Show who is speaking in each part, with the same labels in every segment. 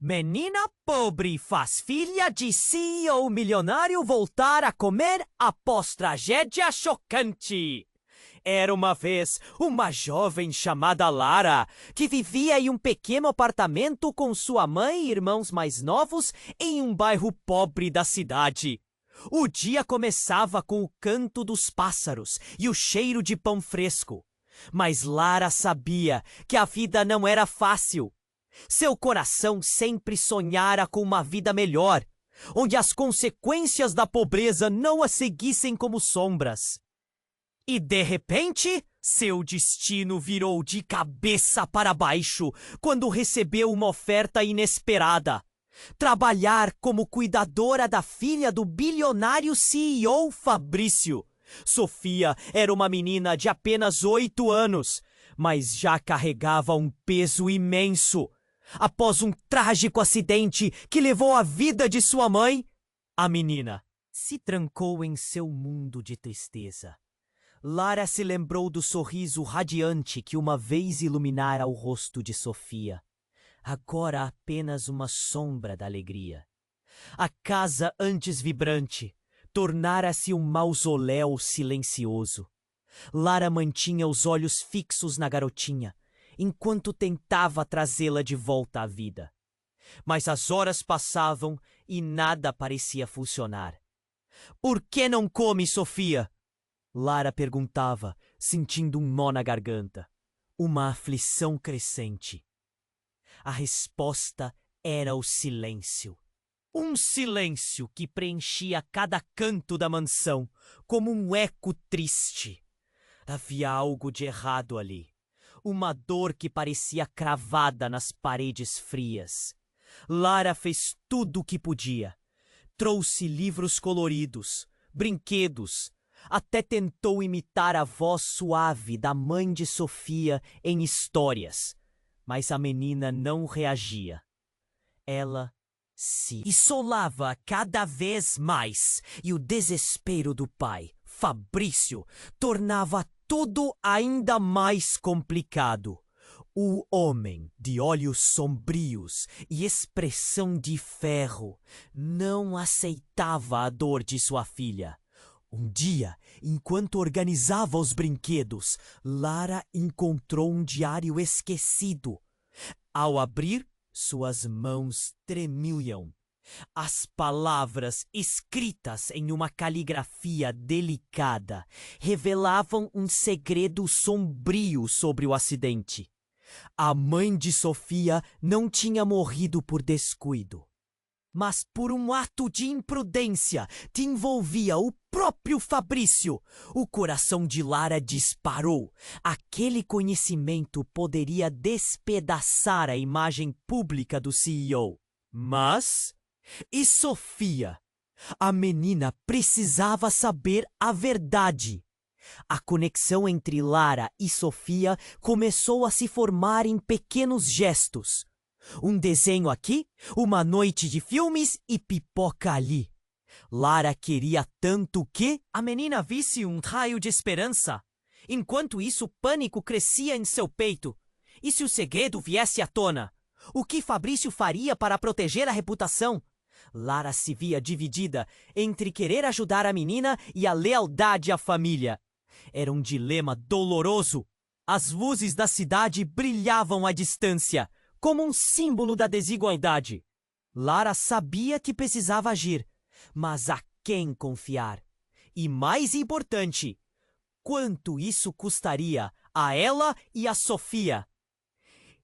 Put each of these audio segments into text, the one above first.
Speaker 1: Menina pobre faz filha de CEO milionário voltar a comer após tragédia chocante. Era uma vez uma jovem chamada Lara, que vivia em um pequeno apartamento com sua mãe e irmãos mais novos em um bairro pobre da cidade. O dia começava com o canto dos pássaros e o cheiro de pão fresco. Mas Lara sabia que a vida não era fácil. Seu coração sempre sonhara com uma vida melhor, onde as consequências da pobreza não a seguissem como sombras. E de repente, seu destino virou de cabeça para baixo quando recebeu uma oferta inesperada: trabalhar como cuidadora da filha do bilionário CEO Fabrício. Sofia era uma menina de apenas 8 anos, mas já carregava um peso imenso. Após um trágico acidente que levou a vida de sua mãe, a menina se trancou em seu mundo de tristeza. Lara se lembrou do sorriso radiante que uma vez iluminara o rosto de Sofia. Agora apenas uma sombra da alegria. A casa antes vibrante tornara-se um mausoléu silencioso. Lara mantinha os olhos fixos na garotinha, enquanto tentava trazê-la de volta à vida. Mas as horas passavam e nada parecia funcionar. "Por que não come, Sofia?" Lara perguntava, sentindo um nó na garganta, uma aflição crescente. A resposta era o silêncio. Um silêncio que preenchia cada canto da mansão, como um eco triste. Havia algo de errado ali. Uma dor que parecia cravada nas paredes frias. Lara fez tudo o que podia. Trouxe livros coloridos, brinquedos, até tentou imitar a voz suave da mãe de Sofia em histórias, mas a menina não reagia. Ela se isolava cada vez mais, e o desespero do pai, Fabrício, tornava tudo ainda mais complicado. O homem, de olhos sombrios e expressão de ferro, não aceitava a dor de sua filha. Um dia, enquanto organizava os brinquedos, Lara encontrou um diário esquecido. Ao abrir, suas mãos tremiam. As palavras, escritas em uma caligrafia delicada, revelavam um segredo sombrio sobre o acidente. A mãe de Sofia não tinha morrido por descuido, mas por um ato de imprudência que envolvia o próprio Fabrício. O coração de Lara disparou. Aquele conhecimento poderia despedaçar a imagem pública do CEO. Mas... e Sofia? A menina precisava saber a verdade. A conexão entre Lara e Sofia começou a se formar em pequenos gestos. Um desenho aqui, uma noite de filmes e pipoca ali. Lara queria tanto que a menina visse um raio de esperança. Enquanto isso, o pânico crescia em seu peito. E se o segredo viesse à tona? O que Fabrício faria para proteger a reputação? Lara se via dividida entre querer ajudar a menina e a lealdade à família. Era um dilema doloroso. As luzes da cidade brilhavam à distância, como um símbolo da desigualdade. Lara sabia que precisava agir, mas a quem confiar? E mais importante, quanto isso custaria a ela e a Sofia?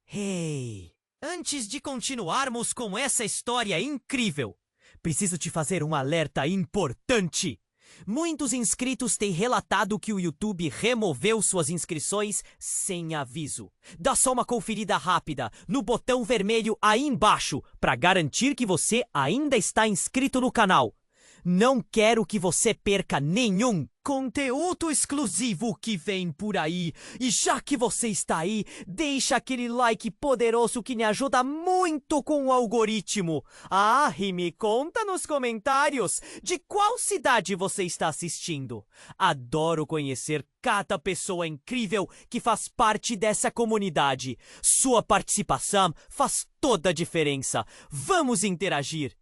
Speaker 1: Hey, antes de continuarmos com essa história incrível, preciso te fazer um alerta importante. Muitos inscritos têm relatado que o YouTube removeu suas inscrições sem aviso. Dá só uma conferida rápida no botão vermelho aí embaixo para garantir que você ainda está inscrito no canal. Não quero que você perca nenhum conteúdo exclusivo que vem por aí. E já que você está aí, deixa aquele like poderoso que me ajuda muito com o algoritmo. Ah, e me conta nos comentários de qual cidade você está assistindo. Adoro conhecer cada pessoa incrível que faz parte dessa comunidade. Sua participação faz toda a diferença. Vamos interagir!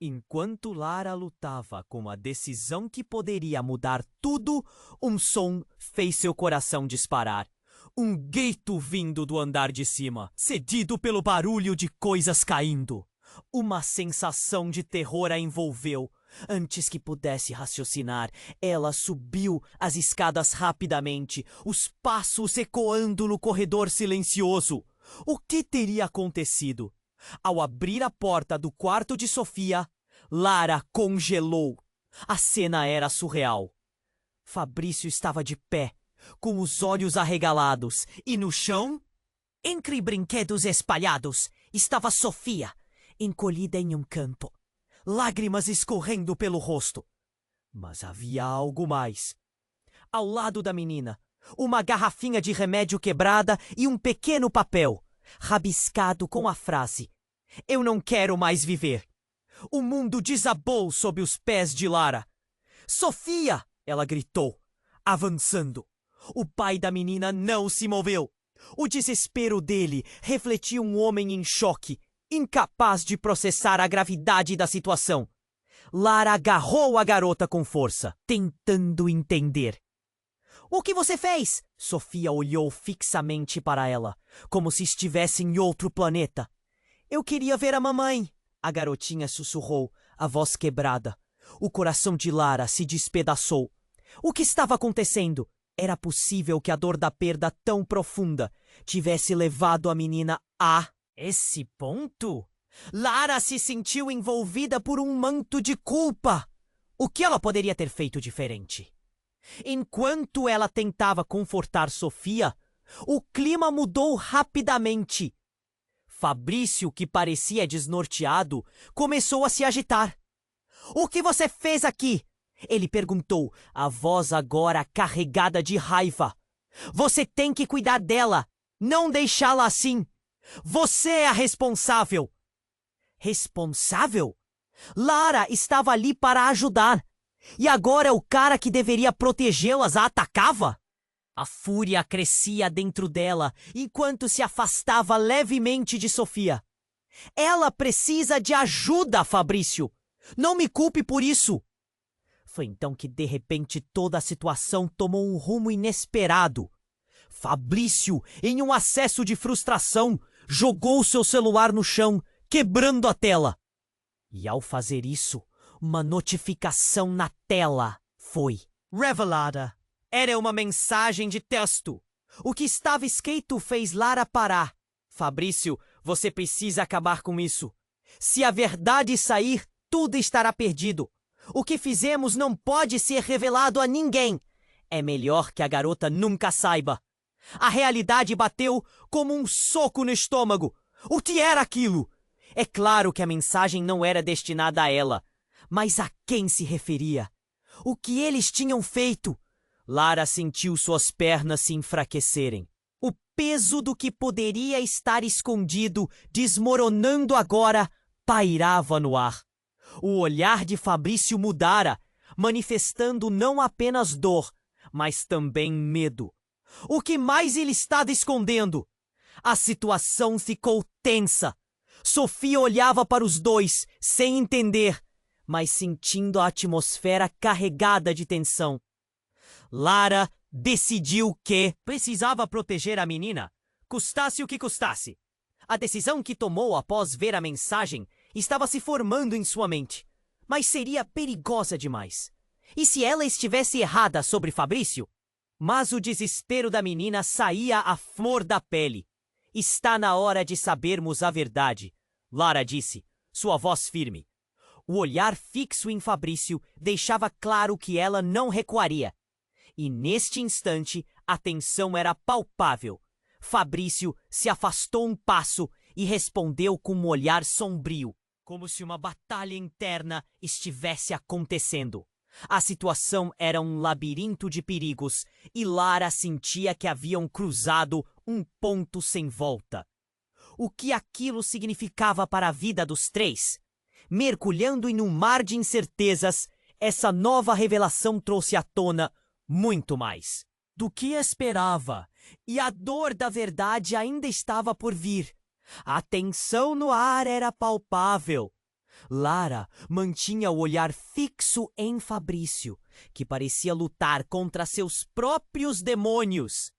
Speaker 1: Enquanto Lara lutava com a decisão que poderia mudar tudo, um som fez seu coração disparar. Um grito vindo do andar de cima, cedido pelo barulho de coisas caindo. Uma sensação de terror a envolveu. Antes que pudesse raciocinar, ela subiu as escadas rapidamente, os passos ecoando no corredor silencioso. O que teria acontecido? Ao abrir a porta do quarto de Sofia, Lara congelou. A cena era surreal. Fabrício estava de pé, com os olhos arregalados, e no chão, entre brinquedos espalhados, estava Sofia, encolhida em um canto, lágrimas escorrendo pelo rosto. Mas havia algo mais. Ao lado da menina, uma garrafinha de remédio quebrada e um pequeno papel, rabiscado com a frase: "Eu não quero mais viver." O mundo desabou sob os pés de Lara. "Sofia!" ela gritou, avançando. O pai da menina não se moveu. O desespero dele refletia um homem em choque, incapaz de processar a gravidade da situação. Lara agarrou a garota com força, tentando entender. "O que você fez?" Sofia olhou fixamente para ela, como se estivesse em outro planeta. "Eu queria ver a mamãe," a garotinha sussurrou, a voz quebrada. O coração de Lara se despedaçou. O que estava acontecendo? Era possível que a dor da perda tão profunda tivesse levado a menina a esse ponto? Lara se sentiu envolvida por um manto de culpa. O que ela poderia ter feito diferente? Enquanto ela tentava confortar Sofia, o clima mudou rapidamente. Fabrício, que parecia desnorteado, começou a se agitar. "O que você fez aqui?" ele perguntou, a voz agora carregada de raiva. "Você tem que cuidar dela, não deixá-la assim. Você é a responsável." Responsável? Lara estava ali para ajudar. E agora o cara que deveria protegê-las a atacava? A fúria crescia dentro dela enquanto se afastava levemente de Sofia. "Ela precisa de ajuda, Fabrício. Não me culpe por isso." Foi então que de repente toda a situação tomou um rumo inesperado. Fabrício, em um acesso de frustração, jogou seu celular no chão, quebrando a tela. E ao fazer isso, uma notificação na tela foi revelada. Era uma mensagem de texto. O que estava escrito fez Lara parar. "Fabrício, você precisa acabar com isso. Se a verdade sair, tudo estará perdido. O que fizemos não pode ser revelado a ninguém. É melhor que a garota nunca saiba." A realidade bateu como um soco no estômago. O que era aquilo? É claro que a mensagem não era destinada a ela. Mas a quem se referia? O que eles tinham feito? Lara sentiu suas pernas se enfraquecerem. O peso do que poderia estar escondido, desmoronando agora, pairava no ar. O olhar de Fabrício mudara, manifestando não apenas dor, mas também medo. O que mais ele estava escondendo? A situação ficou tensa. Sofia olhava para os dois, sem entender, mas sentindo a atmosfera carregada de tensão. Lara decidiu que precisava proteger a menina, custasse o que custasse. A decisão que tomou após ver a mensagem estava se formando em sua mente, mas seria perigosa demais. E se ela estivesse errada sobre Fabrício? Mas o desespero da menina saía à flor da pele. "Está na hora de sabermos a verdade," Lara disse, sua voz firme. O olhar fixo em Fabrício deixava claro que ela não recuaria. E neste instante, a tensão era palpável. Fabrício se afastou um passo e respondeu com um olhar sombrio. como se uma batalha interna estivesse acontecendo. A situação era um labirinto de perigos e Lara sentia que haviam cruzado um ponto sem volta. O que aquilo significava para a vida dos três? Mergulhando em um mar de incertezas, essa nova revelação trouxe à tona muito mais do que esperava, e a dor da verdade ainda estava por vir. A tensão no ar era palpável. Lara mantinha o olhar fixo em Fabrício, que parecia lutar contra seus próprios demônios.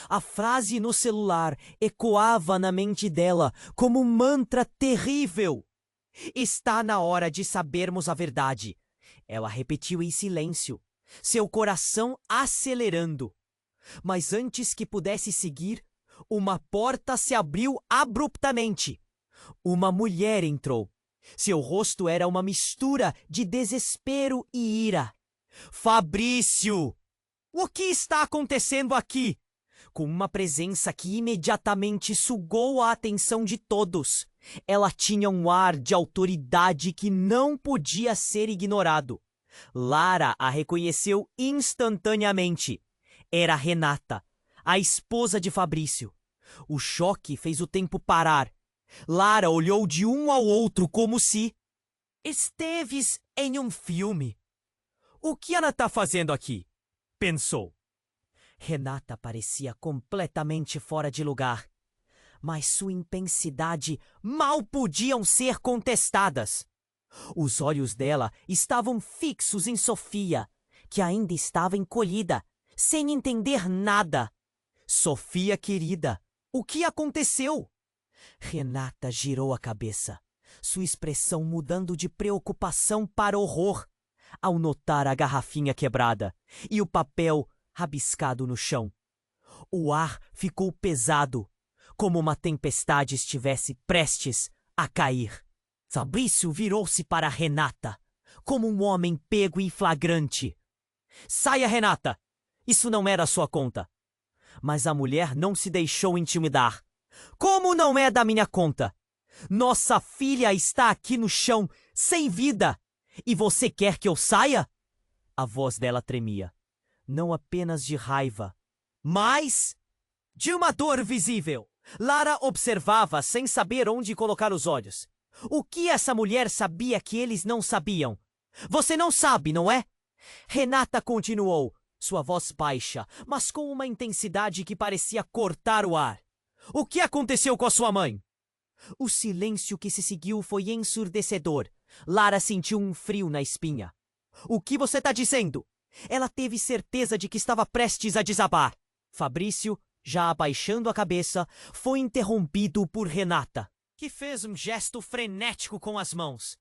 Speaker 1: A frase no celular ecoava na mente dela como um mantra terrível. Está na hora de sabermos a verdade. Ela repetiu em silêncio, seu coração acelerando. Mas antes que pudesse seguir, uma porta se abriu abruptamente. Uma mulher entrou. Seu rosto era uma mistura de desespero e ira. Fabrício! O que está acontecendo aqui? Com uma presença que imediatamente sugou a atenção de todos. Ela tinha um ar de autoridade que não podia ser ignorado. Lara a reconheceu instantaneamente. Era Renata, a esposa de Fabrício. O choque fez o tempo parar. Lara olhou de um ao outro como se... Esteves em um filme. O que ela está fazendo aqui? Pensou. Renata parecia completamente fora de lugar. Mas sua intensidade mal podiam ser contestadas. Os olhos dela estavam fixos em Sofia, que ainda estava encolhida, sem entender nada. Sofia querida, o que aconteceu? Renata girou a cabeça, sua expressão mudando de preocupação para horror, ao notar a garrafinha quebrada e o papel rabiscado no chão. O ar ficou pesado, como uma tempestade estivesse prestes a cair. Fabrício virou-se para Renata, como um homem pego em flagrante. Saia, Renata! Isso não era sua conta. Mas a mulher não se deixou intimidar. Como não é da minha conta? Nossa filha está aqui no chão, sem vida. E você quer que eu saia? A voz dela tremia. Não apenas de raiva, mas de uma dor visível. Lara observava sem saber onde colocar os olhos. O que essa mulher sabia que eles não sabiam? Você não sabe, não é? Renata continuou, sua voz baixa, mas com uma intensidade que parecia cortar o ar. O que aconteceu com a sua mãe? O silêncio que se seguiu foi ensurdecedor. Lara sentiu um frio na espinha. O que você está dizendo? Ela teve certeza de que estava prestes a desabar. Fabrício, já abaixando a cabeça, foi interrompido por Renata, que fez um gesto frenético com as mãos.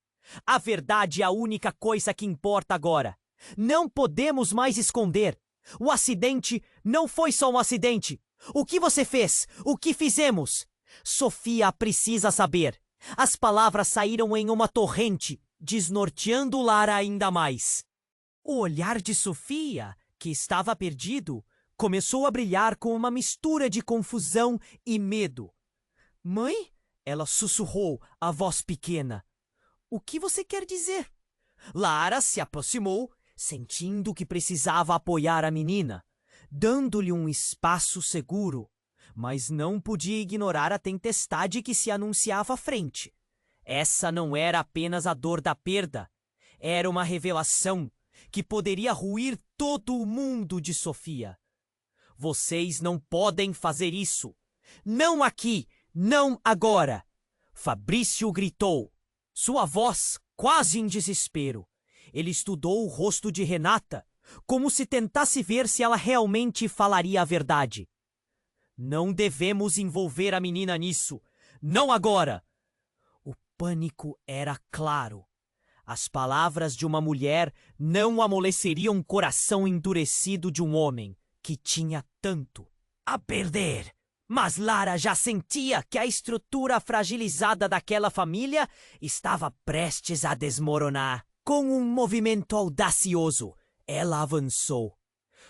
Speaker 1: A verdade é a única coisa que importa agora. Não podemos mais esconder. O acidente não foi só um acidente. O que você fez? O que fizemos? Sofia precisa saber. As palavras saíram em uma torrente, desnorteando Lara ainda mais. O olhar de Sofia, que estava perdido, começou a brilhar com uma mistura de confusão e medo. Mãe? Ela sussurrou, a voz pequena. O que você quer dizer? Lara se aproximou, sentindo que precisava apoiar a menina, dando-lhe um espaço seguro, mas não podia ignorar a tempestade que se anunciava à frente. Essa não era apenas a dor da perda, era uma revelação que poderia ruir todo o mundo de Sofia. Vocês não podem fazer isso. Não aqui, não agora. Fabrício gritou, sua voz quase em desespero. Ele estudou o rosto de Renata, como se tentasse ver se ela realmente falaria a verdade. Não devemos envolver a menina nisso. Não agora. O pânico era claro. As palavras de uma mulher não amoleceriam o coração endurecido de um homem que tinha tanto a perder. Mas Lara já sentia que a estrutura fragilizada daquela família estava prestes a desmoronar. Com um movimento audacioso, ela avançou.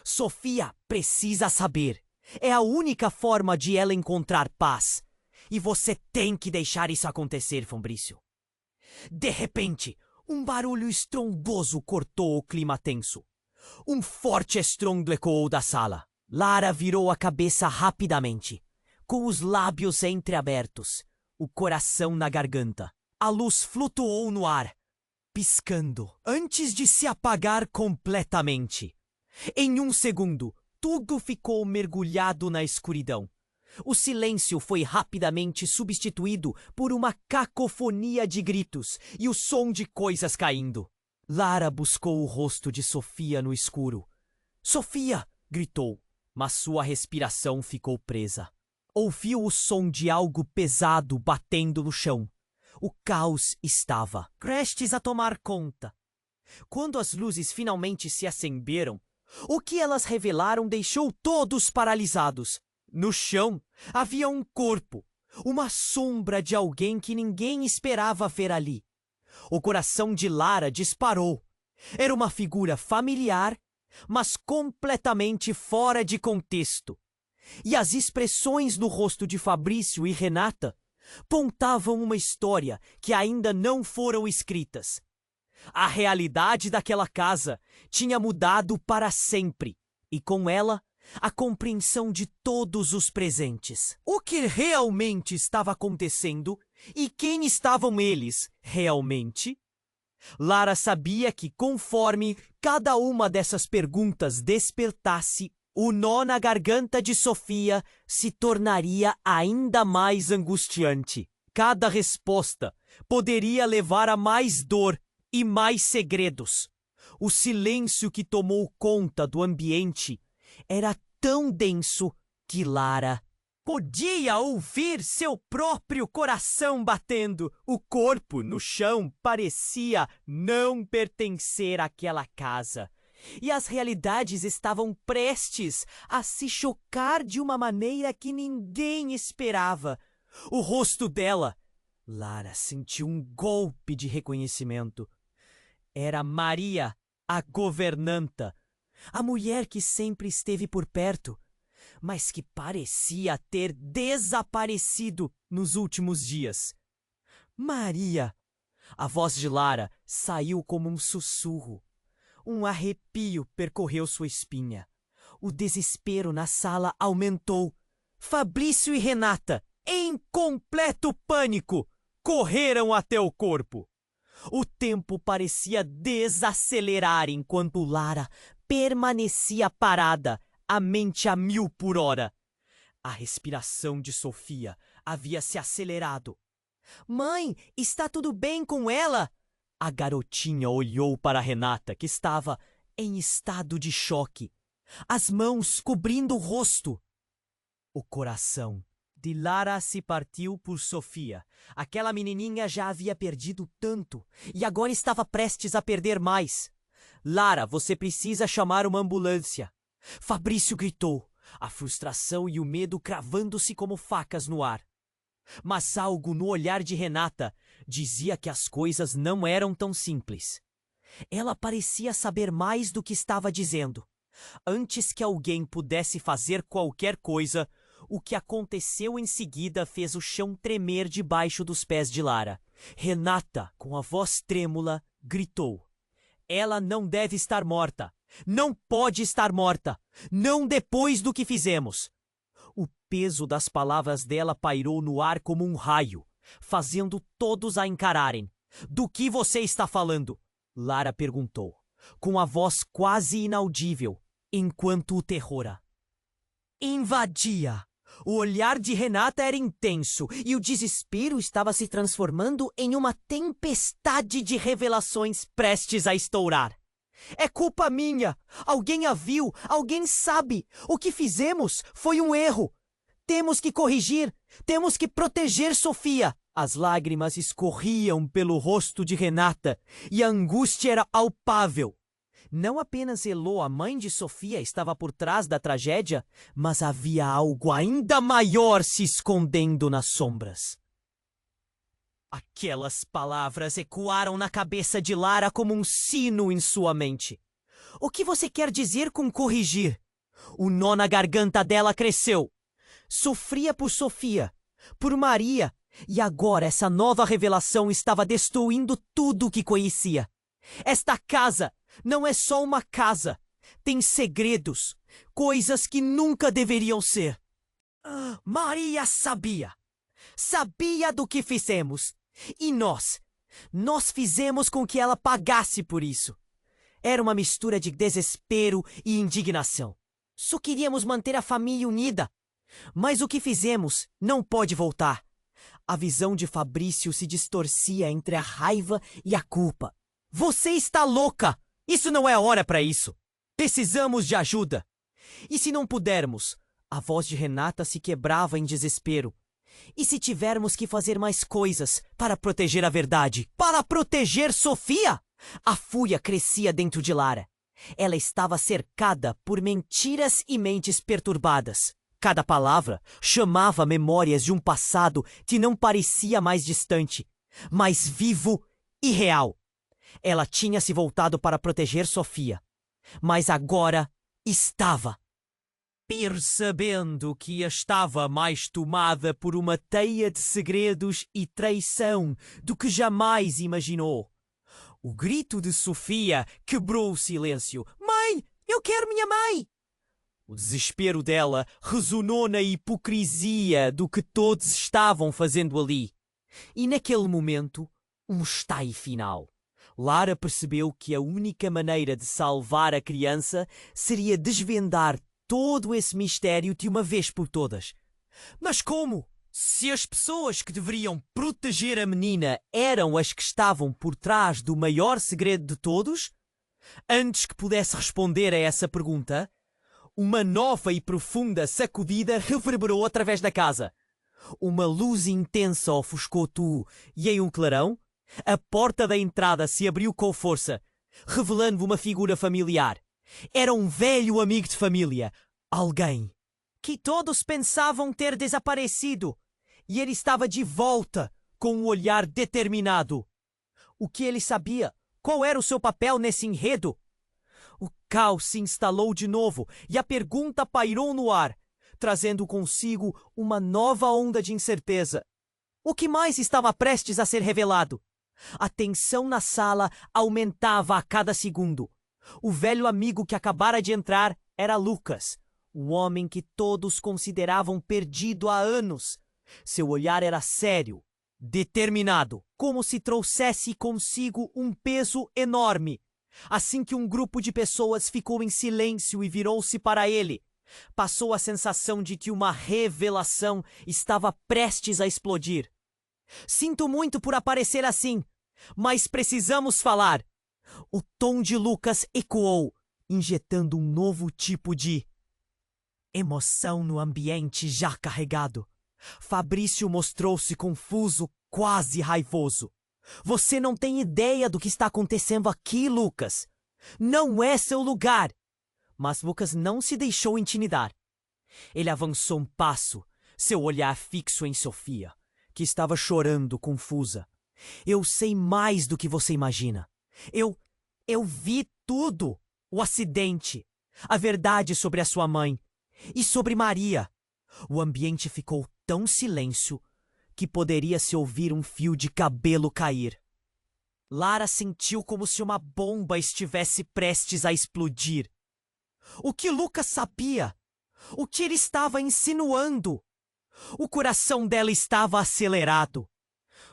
Speaker 1: Sofia precisa saber. É a única forma de ela encontrar paz. E você tem que deixar isso acontecer, Fabrício. De repente, um barulho estrondoso cortou o clima tenso. Um forte estrondo ecoou da sala. Lara virou a cabeça rapidamente, com os lábios entreabertos, o coração na garganta. A luz flutuou no ar, piscando, antes de se apagar completamente. Em um segundo, tudo ficou mergulhado na escuridão. O silêncio foi rapidamente substituído por uma cacofonia de gritos e o som de coisas caindo. Lara buscou o rosto de Sofia no escuro. "Sofia!" gritou, mas sua respiração ficou presa. Ouviu o som de algo pesado batendo no chão. O caos estava prestes a tomar conta. Quando as luzes finalmente se acenderam, o que elas revelaram deixou todos paralisados. No chão havia um corpo, uma sombra de alguém que ninguém esperava ver ali. O coração de Lara disparou. Era uma figura familiar, mas completamente fora de contexto. E as expressões no rosto de Fabrício e Renata contavam uma história que ainda não foram escritas. A realidade daquela casa tinha mudado para sempre, e com ela, a compreensão de todos os presentes. O que realmente estava acontecendo e quem estavam eles realmente? Lara sabia que, conforme cada uma dessas perguntas despertasse, o nó na garganta de Sofia se tornaria ainda mais angustiante. Cada resposta poderia levar a mais dor e mais segredos. O silêncio que tomou conta do ambiente era tão denso que Lara podia ouvir seu próprio coração batendo. O corpo no chão parecia não pertencer àquela casa. E as realidades estavam prestes a se chocar de uma maneira que ninguém esperava. O rosto dela... Lara sentiu um golpe de reconhecimento. Era Maria, a governanta. A mulher que sempre esteve por perto, mas que parecia ter desaparecido nos últimos dias. Maria! A voz de Lara saiu como um sussurro. Um arrepio percorreu sua espinha. O desespero na sala aumentou. Fabrício e Renata, em completo pânico, correram até o corpo. O tempo parecia desacelerar enquanto Lara permanecia parada, a mente a 1000 por hora. A respiração de Sofia havia se acelerado. "Mãe, está tudo bem com ela?" A garotinha olhou para Renata, que estava em estado de choque, as mãos cobrindo o rosto. O coração de Lara se partiu por Sofia. Aquela menininha já havia perdido tanto e agora estava prestes a perder mais. "Lara, você precisa chamar uma ambulância." Fabrício gritou, a frustração e o medo cravando-se como facas no ar. Mas algo no olhar de Renata dizia que as coisas não eram tão simples. Ela parecia saber mais do que estava dizendo. Antes que alguém pudesse fazer qualquer coisa, o que aconteceu em seguida fez o chão tremer debaixo dos pés de Lara. Renata, com a voz trêmula, gritou: "Ela não deve estar morta. Não pode estar morta. Não depois do que fizemos." O peso das palavras dela pairou no ar como um raio, fazendo todos a encararem. "Do que você está falando?" Lara perguntou, com a voz quase inaudível, enquanto o terror invadia. O olhar de Renata era intenso e o desespero estava se transformando em uma tempestade de revelações prestes a estourar. "É culpa minha! Alguém a viu! Alguém sabe! O que fizemos foi um erro! Temos que corrigir! Temos que proteger Sofia!" As lágrimas escorriam pelo rosto de Renata e a angústia era palpável. Não apenas Elô, a mãe de Sofia, estava por trás da tragédia, mas havia algo ainda maior se escondendo nas sombras. Aquelas palavras ecoaram na cabeça de Lara como um sino em sua mente. "O que você quer dizer com corrigir?" O nó na garganta dela cresceu. Sofria por Sofia, por Maria E agora essa nova revelação estava destruindo tudo o que conhecia. Esta casa não é só uma casa. Tem segredos, coisas que nunca deveriam ser. Maria sabia. Sabia do que fizemos. E nós fizemos com que ela pagasse por isso. Era uma mistura de desespero e indignação. Só queríamos manter a família unida. Mas o que fizemos não pode voltar. A visão de Fabrício se distorcia entre a raiva e a culpa. Você está louca! Isso não é hora para isso. Precisamos de ajuda. E se não pudermos? A voz de Renata se quebrava em desespero. E se tivermos que fazer mais coisas para proteger a verdade? Para proteger Sofia? A fúria crescia dentro de Lara. Ela estava cercada por mentiras e mentes perturbadas. Cada palavra chamava memórias de um passado que não parecia mais distante, mas vivo e real. Ela tinha se voltado para proteger Sofia, mas agora estava percebendo que estava mais tomada por uma teia de segredos e traição do que jamais imaginou. O grito de Sofia quebrou o silêncio. Mãe, eu quero minha mãe! O desespero dela ressonou na hipocrisia do que todos estavam fazendo ali. E naquele momento, um estai final. Lara percebeu que a única maneira de salvar a criança seria desvendar todo esse mistério de uma vez por todas. Mas como? Se as pessoas que deveriam proteger a menina eram as que estavam por trás do maior segredo de todos? Antes que pudesse responder a essa pergunta, uma nova e profunda sacudida reverberou através da casa. Uma luz intensa ofuscou tudo e em um clarão, a porta da entrada se abriu com força, revelando uma figura familiar. Era um velho amigo de família, alguém que todos pensavam ter desaparecido, e ele estava de volta com um olhar determinado. O que ele sabia? Qual era o seu papel nesse enredo? O caos se instalou de novo e a pergunta pairou no ar, trazendo consigo uma nova onda de incerteza. O que mais estava prestes a ser revelado? A tensão na sala aumentava a cada segundo. O velho amigo que acabara de entrar era Lucas, o homem que todos consideravam perdido há anos. Seu olhar era sério, determinado, como se trouxesse consigo um peso enorme. Assim que um grupo de pessoas ficou em silêncio e virou-se para ele, passou a sensação de que uma revelação estava prestes a explodir. Sinto muito por aparecer assim, mas precisamos falar. O tom de Lucas ecoou, injetando um novo tipo de emoção no ambiente já carregado. Fabrício mostrou-se confuso, quase raivoso. Você não tem ideia do que está acontecendo aqui, Lucas. Não é seu lugar. Mas Lucas não se deixou intimidar. Ele avançou um passo, seu olhar fixo em Sofia, que estava chorando, confusa. Eu sei mais do que você imagina. Eu vi tudo. O acidente, a verdade sobre a sua mãe e sobre Maria. O ambiente ficou tão silêncio que poderia-se ouvir um fio de cabelo cair. Lara sentiu como se uma bomba estivesse prestes a explodir. O que Lucas sabia? O que ele estava insinuando? O coração dela estava acelerado.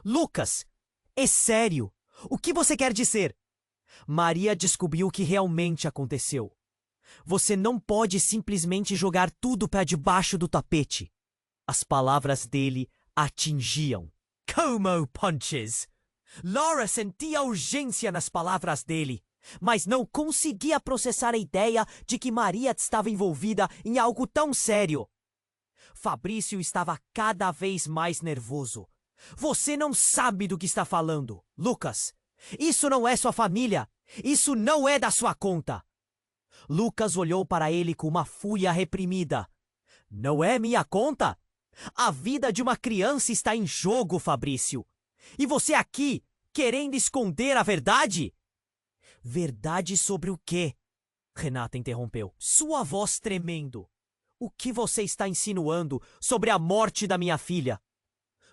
Speaker 1: Lucas, é sério? O que você quer dizer? Maria descobriu o que realmente aconteceu. Você não pode simplesmente jogar tudo para debaixo do tapete. As palavras dele atingiam. Como punches! Lara sentia urgência nas palavras dele, mas não conseguia processar a ideia de que Maria estava envolvida em algo tão sério. Fabrício estava cada vez mais nervoso. Você não sabe do que está falando, Lucas. Isso não é sua família. Isso não é da sua conta. Lucas olhou para ele com uma fúria reprimida. Não é minha conta? A vida de uma criança está em jogo, Fabrício. E você aqui, querendo esconder a verdade? Verdade sobre o quê? Renata interrompeu, sua voz tremendo. O que você está insinuando sobre a morte da minha filha?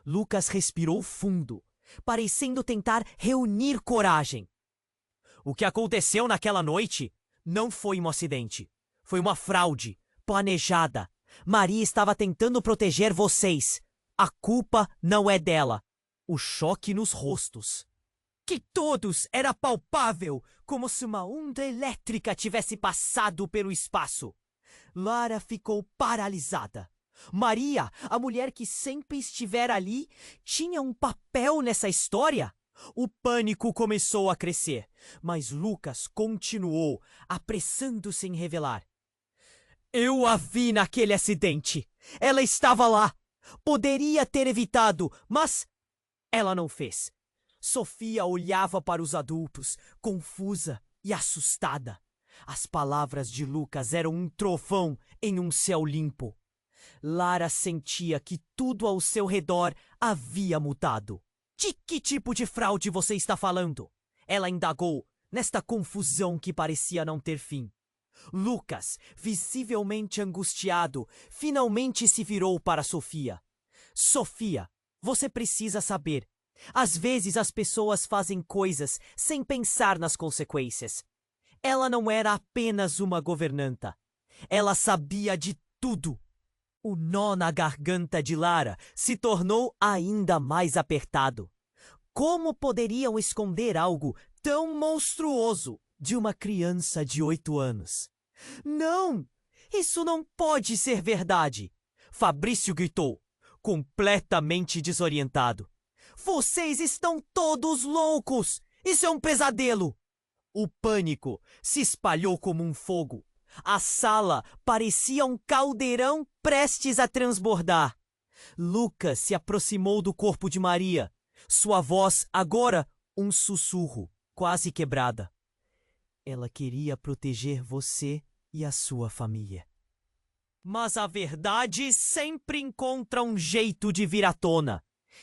Speaker 1: Lucas respirou fundo, parecendo tentar reunir coragem. O que aconteceu naquela noite não foi um acidente. Foi uma fraude, planejada. Maria estava tentando proteger vocês. A culpa não é dela. O choque nos rostos. Que todos era palpável, como se uma onda elétrica tivesse passado pelo espaço. Lara ficou paralisada. Maria, a mulher que sempre estivera ali, tinha um papel nessa história? O pânico começou a crescer, mas Lucas continuou, apressando-se em revelar. Eu a vi naquele acidente. Ela estava lá. Poderia ter evitado, mas ela não fez. Sofia olhava para os adultos, confusa e assustada. As palavras de Lucas eram um trovão em um céu limpo. Lara sentia que tudo ao seu redor havia mudado. De que tipo de fraude você está falando? Ela indagou, nesta confusão que parecia não ter fim. Lucas, visivelmente angustiado, finalmente se virou para Sofia. Sofia, você precisa saber. Às vezes as pessoas fazem coisas sem pensar nas consequências. Ela não era apenas uma governanta. Ela sabia de tudo. O nó na garganta de Lara se tornou ainda mais apertado. Como poderiam esconder algo tão monstruoso de uma criança de 8 anos? Não! Isso não pode ser verdade! Fabrício gritou, completamente desorientado. Vocês estão todos loucos! Isso é um pesadelo! O pânico se espalhou como um fogo. A sala parecia um caldeirão prestes a transbordar. Lucas se aproximou do corpo de Maria. Sua voz, agora, um sussurro, quase quebrada. Ela queria proteger você e a sua família. Mas a verdade sempre encontra um jeito de vir à tona.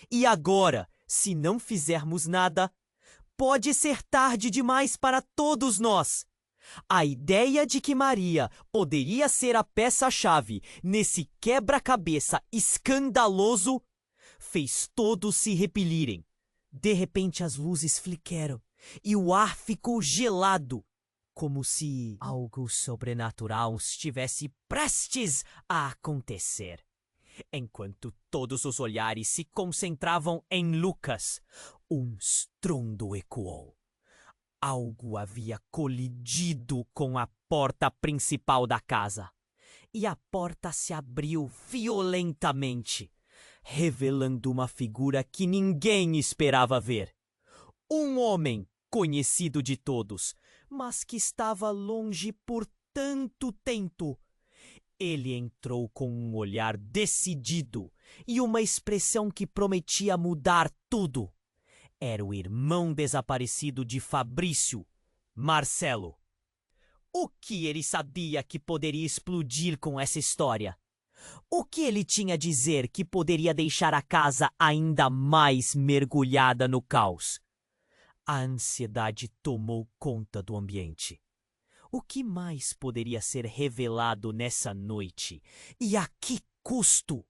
Speaker 1: E agora, se não fizermos nada, pode ser tarde demais para todos nós. A ideia de que Maria poderia ser a peça-chave nesse quebra-cabeça escandaloso fez todos se repelirem. De repente as luzes fliqueram e o ar ficou gelado, como se algo sobrenatural estivesse prestes a acontecer. Enquanto todos os olhares se concentravam em Lucas, um estrondo ecoou. Algo havia colidido com a porta principal da casa, e a porta se abriu violentamente, revelando uma figura que ninguém esperava ver. Um homem conhecido de todos, mas que estava longe por tanto tempo. Ele entrou com um olhar decidido e uma expressão que prometia mudar tudo. Era o irmão desaparecido de Fabrício, Marcelo. O que ele sabia que poderia explodir com essa história? O que ele tinha a dizer que poderia deixar a casa ainda mais mergulhada no caos? A ansiedade tomou conta do ambiente. O que mais poderia ser revelado nessa noite? E a que custo?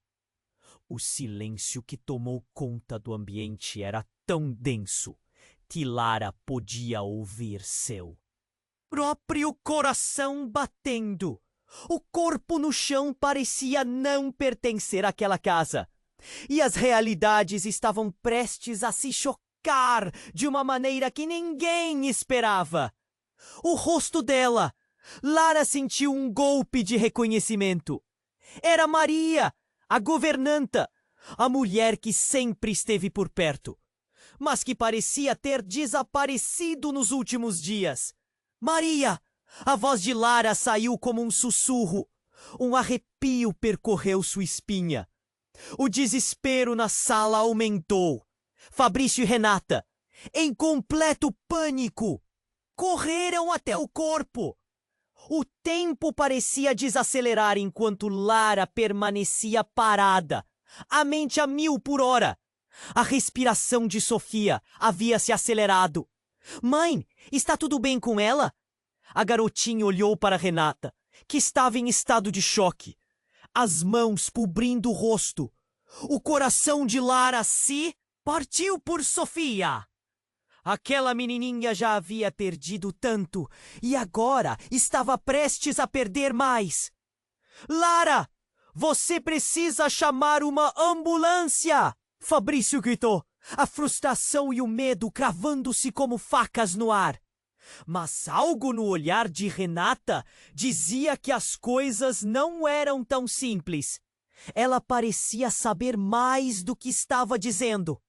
Speaker 1: O silêncio que tomou conta do ambiente era tão denso que Lara podia ouvir seu próprio coração batendo. O corpo no chão parecia não pertencer àquela casa. E as realidades estavam prestes a se chocar de uma maneira que ninguém esperava. O rosto dela. Lara sentiu um golpe de reconhecimento. Era Maria, a governanta, a mulher que sempre esteve por perto, mas que parecia ter desaparecido nos últimos dias. Maria! A voz de Lara saiu como um sussurro. Um arrepio percorreu sua espinha. O desespero na sala aumentou. Fabrício e Renata, em completo pânico, correram até o corpo. O tempo parecia desacelerar enquanto Lara permanecia parada, a mente a 1000 por hora. A respiração de Sofia havia se acelerado. Mãe, está tudo bem com ela? A garotinha olhou para Renata, que estava em estado de choque, as mãos cobrindo o rosto. O coração de Lara se partiu por Sofia. Aquela menininha já havia perdido tanto e agora estava prestes a perder mais. Lara, você precisa chamar uma ambulância! Fabrício gritou, a frustração e o medo cravando-se como facas no ar. Mas algo no olhar de Renata dizia que as coisas não eram tão simples. Ela parecia saber mais do que estava dizendo.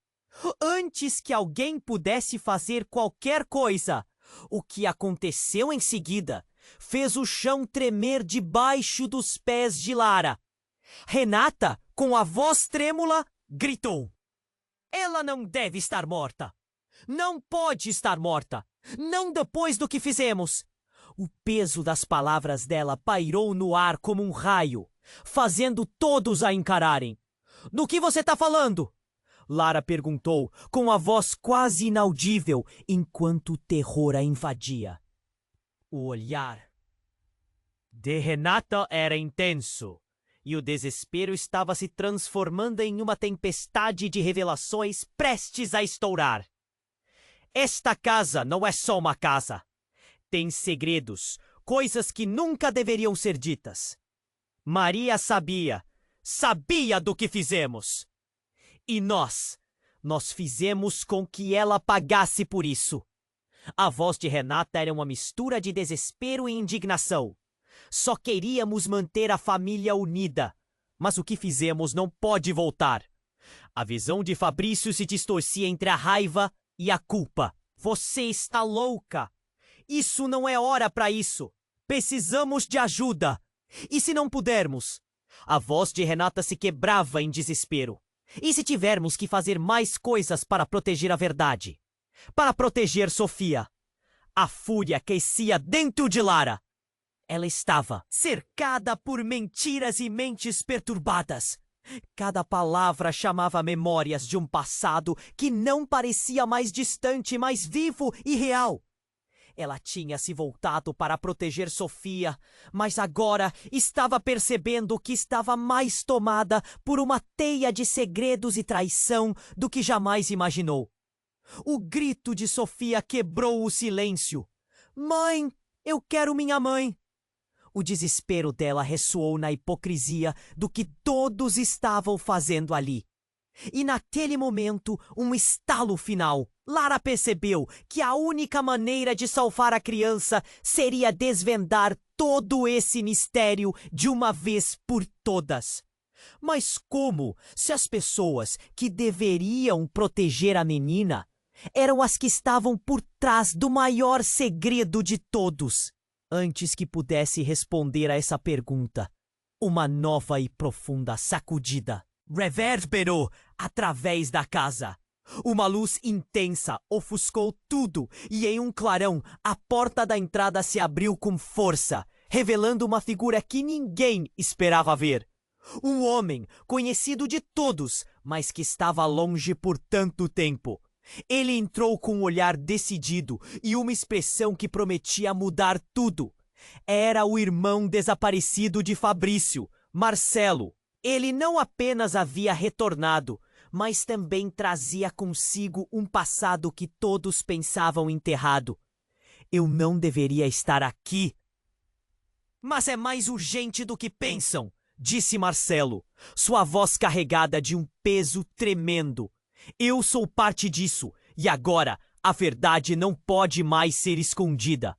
Speaker 1: Antes que alguém pudesse fazer qualquer coisa, o que aconteceu em seguida fez o chão tremer debaixo dos pés de Lara. Renata, com a voz trêmula, gritou: ela não deve estar morta. Não pode estar morta. Não depois do que fizemos. O peso das palavras dela pairou no ar como um raio, fazendo todos a encararem. Do que você está falando? Lara perguntou, com a voz quase inaudível, enquanto o terror a invadia. O olhar de Renata era intenso, e o desespero estava se transformando em uma tempestade de revelações prestes a estourar. Esta casa não é só uma casa. Tem segredos, coisas que nunca deveriam ser ditas. Maria sabia do que fizemos. E nós fizemos com que ela pagasse por isso. A voz de Renata era uma mistura de desespero e indignação. Só queríamos manter a família unida, mas o que fizemos não pode voltar. A visão de Fabrício se distorcia entre a raiva e a culpa. Você está louca! Isso não é hora para isso! Precisamos de ajuda! E se não pudermos? A voz de Renata se quebrava em desespero. E se tivermos que fazer mais coisas para proteger a verdade? Para proteger Sofia? A fúria aquecia dentro de Lara. Ela estava cercada por mentiras e mentes perturbadas. Cada palavra chamava memórias de um passado que não parecia mais distante, mais vivo e real. Ela tinha se voltado para proteger Sofia, mas agora estava percebendo que estava mais tomada por uma teia de segredos e traição do que jamais imaginou. O grito de Sofia quebrou o silêncio. Mãe, eu quero minha mãe! O desespero dela ressoou na hipocrisia do que todos estavam fazendo ali. E naquele momento, um estalo final. Lara percebeu que a única maneira de salvar a criança seria desvendar todo esse mistério de uma vez por todas. Mas como, se as pessoas que deveriam proteger a menina eram as que estavam por trás do maior segredo de todos? Antes que pudesse responder a essa pergunta, uma nova e profunda sacudida reverberou através da casa. Uma luz intensa ofuscou tudo e em um clarão a porta da entrada se abriu com força, revelando uma figura que ninguém esperava ver. Um homem conhecido de todos, mas que estava longe por tanto tempo. Ele entrou com um olhar decidido e uma expressão que prometia mudar tudo. Era o irmão desaparecido de Fabrício, Marcelo. Ele não apenas havia retornado, mas também trazia consigo um passado que todos pensavam enterrado. Eu não deveria estar aqui. Mas é mais urgente do que pensam, disse Marcelo, sua voz carregada de um peso tremendo. Eu sou parte disso, e agora a verdade não pode mais ser escondida.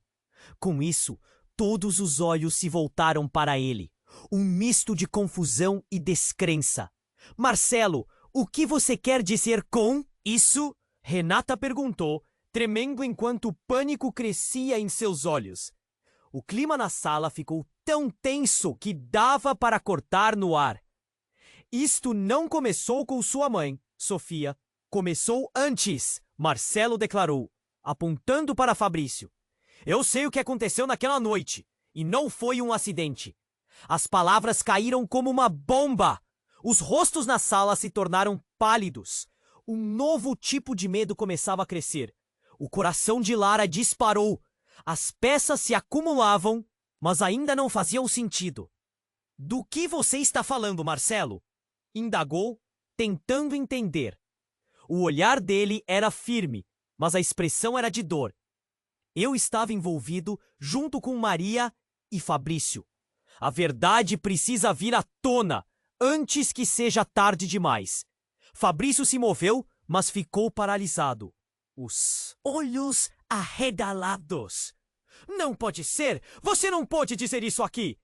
Speaker 1: Com isso, todos os olhos se voltaram para ele. Um misto de confusão e descrença. Marcelo, o que você quer dizer com isso? Renata perguntou, tremendo enquanto o pânico crescia em seus olhos. O clima na sala ficou tão tenso que dava para cortar no ar. Isto não começou com sua mãe, Sofia. Começou antes, Marcelo declarou, apontando para Fabrício. Eu sei o que aconteceu naquela noite, e não foi um acidente. As palavras caíram como uma bomba. Os rostos na sala se tornaram pálidos. Um novo tipo de medo começava a crescer. O coração de Lara disparou. As peças se acumulavam, mas ainda não faziam sentido. Do que você está falando, Marcelo? Indagou, tentando entender. O olhar dele era firme, mas a expressão era de dor. Eu estava envolvido junto com Maria e Fabrício. A verdade precisa vir à tona, antes que seja tarde demais. Fabrício se moveu, mas ficou paralisado. Os olhos arregalados. Não pode ser! Você não pode dizer isso aqui!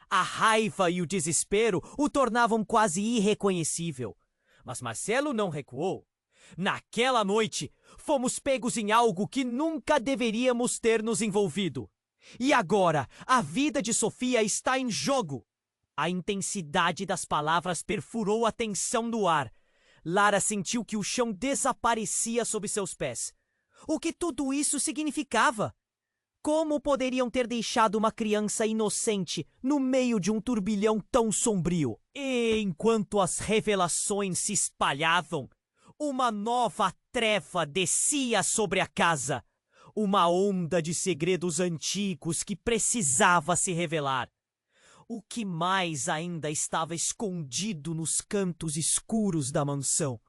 Speaker 1: A raiva e o desespero o tornavam quase irreconhecível. Mas Marcelo não recuou. Naquela noite, fomos pegos em algo que nunca deveríamos ter nos envolvido. E agora, a vida de Sofia está em jogo. A intensidade das palavras perfurou a tensão do ar. Lara sentiu que o chão desaparecia sob seus pés. O que tudo isso significava? Como poderiam ter deixado uma criança inocente no meio de um turbilhão tão sombrio? E enquanto as revelações se espalhavam, uma nova treva descia sobre a casa. Uma onda de segredos antigos que precisava se revelar. O que mais ainda estava escondido nos cantos escuros da mansão?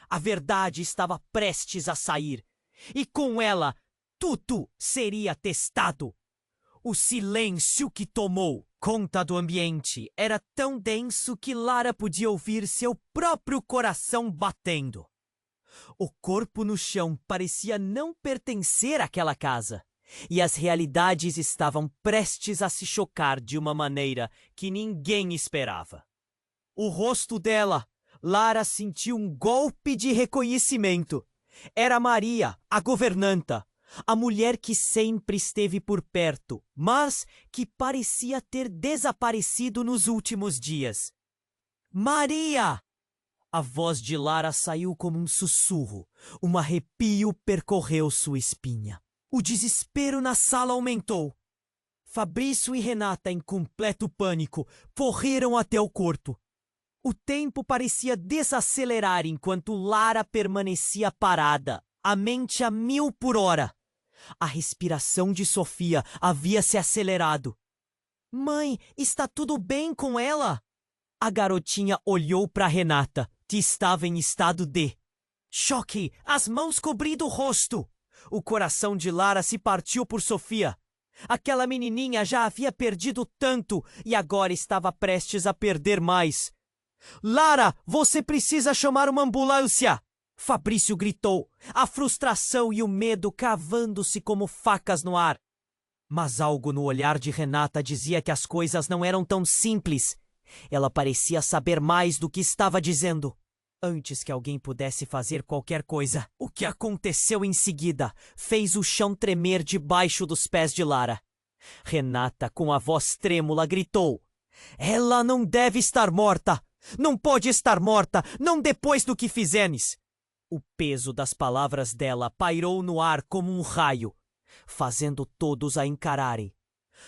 Speaker 1: A verdade estava prestes a sair. E com ela, tudo seria testado. O silêncio que tomou conta do ambiente era tão denso que Lara podia ouvir seu próprio coração batendo. O corpo no chão parecia não pertencer àquela casa, e as realidades estavam prestes a se chocar de uma maneira que ninguém esperava. O rosto dela, Lara sentiu um golpe de reconhecimento. Era Maria, a governanta, a mulher que sempre esteve por perto, mas que parecia ter desaparecido nos últimos dias. Maria! A voz de Lara saiu como um sussurro. Um arrepio percorreu sua espinha. O desespero na sala aumentou. Fabrício e Renata, em completo pânico, correram até o quarto. O tempo parecia desacelerar enquanto Lara permanecia parada, a mente a 1000 por hora. A respiração de Sofia havia se acelerado. Mãe, está tudo bem com ela? A garotinha olhou para Renata, que estava em estado de choque, as mãos cobrindo o rosto. O coração de Lara se partiu por Sofia. Aquela menininha já havia perdido tanto e agora estava prestes a perder mais. Lara, você precisa chamar uma ambulância! Fabrício gritou, a frustração e o medo cravando-se como facas no ar. Mas algo no olhar de Renata dizia que as coisas não eram tão simples. Ela parecia saber mais do que estava dizendo. Antes que alguém pudesse fazer qualquer coisa, o que aconteceu em seguida fez o chão tremer debaixo dos pés de Lara. Renata, com a voz trêmula, gritou: ela não deve estar morta! Não pode estar morta, não depois do que fizenes! O peso das palavras dela pairou no ar como um raio, fazendo todos a encararem.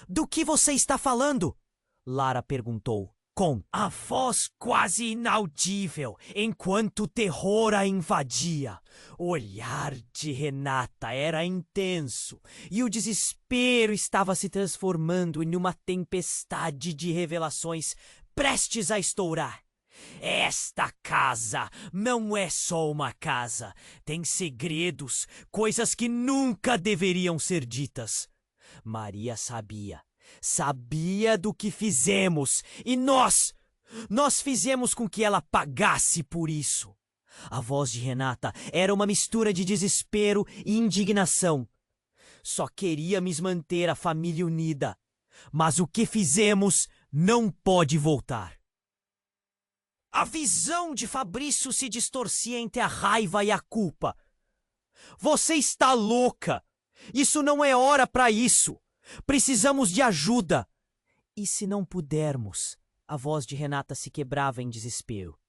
Speaker 1: Do que você está falando? Lara perguntou, com a voz quase inaudível, enquanto o terror a invadia. O olhar de Renata era intenso, e o desespero estava se transformando em uma tempestade de revelações prestes a estourar. Esta casa não é só uma casa. Tem segredos, coisas que nunca deveriam ser ditas. Maria sabia. Sabia do que fizemos. E nós fizemos com que ela pagasse por isso. A voz de Renata era uma mistura de desespero e indignação. Só queríamos manter a família unida. Mas o que fizemos não pode voltar. A visão de Fabrício se distorcia entre a raiva e a culpa. Você está louca! Isso não é hora para isso! Precisamos de ajuda! E se não pudermos? A voz de Renata se quebrava em desespero.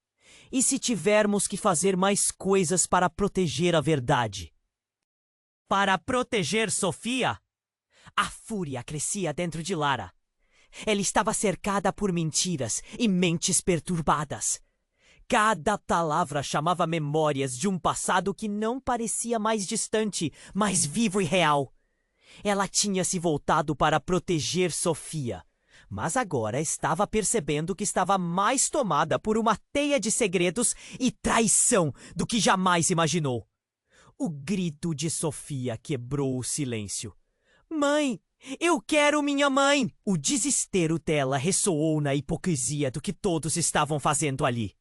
Speaker 1: E se tivermos que fazer mais coisas para proteger a verdade? Para proteger Sofia? A fúria crescia dentro de Lara. Ela estava cercada por mentiras e mentes perturbadas. Cada palavra chamava memórias de um passado que não parecia mais distante, mas vivo e real. Ela tinha se voltado para proteger Sofia, mas agora estava percebendo que estava mais tomada por uma teia de segredos e traição do que jamais imaginou. O grito de Sofia quebrou o silêncio. Mãe! Eu quero minha mãe! O desespero dela ressoou na hipocrisia do que todos estavam fazendo ali.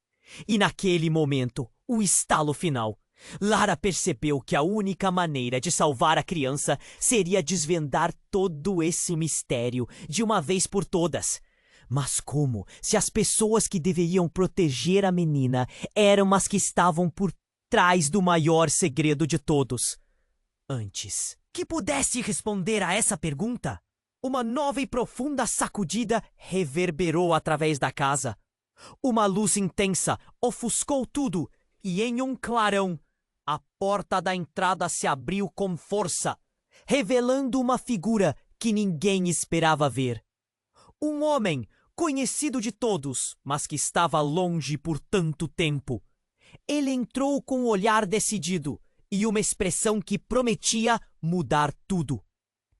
Speaker 1: E naquele momento, o estalo final. Lara percebeu que a única maneira de salvar a criança seria desvendar todo esse mistério de uma vez por todas. Mas como se as pessoas que deveriam proteger a menina eram as que estavam por trás do maior segredo de todos? Antes que pudesse responder a essa pergunta, uma nova e profunda sacudida reverberou através da casa. Uma luz intensa ofuscou tudo e em um clarão, a porta da entrada se abriu com força, revelando uma figura que ninguém esperava ver. Um homem conhecido de todos, mas que estava longe por tanto tempo. Ele entrou com um olhar decidido e uma expressão que prometia mudar tudo.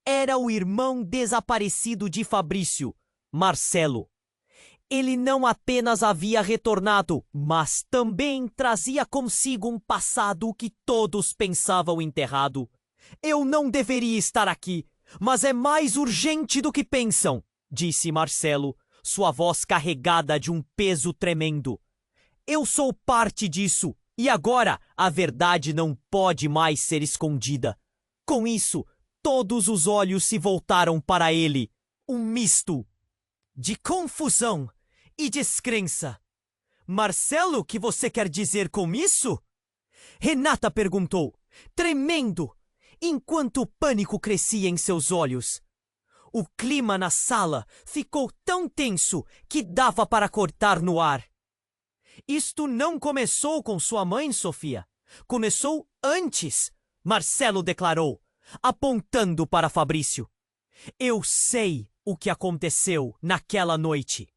Speaker 1: Era o irmão desaparecido de Fabrício, Marcelo. Ele não apenas havia retornado, mas também trazia consigo um passado que todos pensavam enterrado. Eu não deveria estar aqui, mas é mais urgente do que pensam, disse Marcelo, sua voz carregada de um peso tremendo. Eu sou parte disso, e agora a verdade não pode mais ser escondida. Com isso, todos os olhos se voltaram para ele, um misto de confusão e descrença. Marcelo, o que você quer dizer com isso? Renata perguntou, tremendo, enquanto o pânico crescia em seus olhos. O clima na sala ficou tão tenso que dava para cortar no ar. Isto não começou com sua mãe, Sofia. Começou antes, Marcelo declarou, apontando para Fabrício. Eu sei o que aconteceu naquela noite.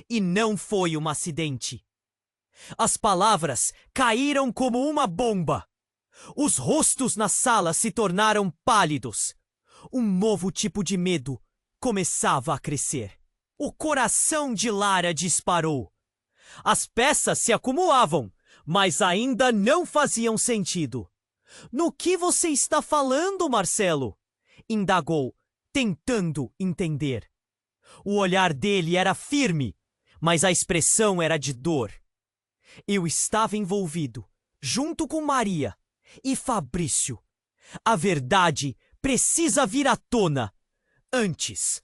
Speaker 1: E não foi um acidente. As palavras caíram como uma bomba. Os rostos na sala se tornaram pálidos. Um novo tipo de medo começava a crescer. O coração de Lara disparou. As peças se acumulavam, mas ainda não faziam sentido. No que você está falando, Marcelo? Indagou, tentando entender. O olhar dele era firme, mas a expressão era de dor. Eu estava envolvido, junto com Maria e Fabrício. A verdade precisa vir à tona, antes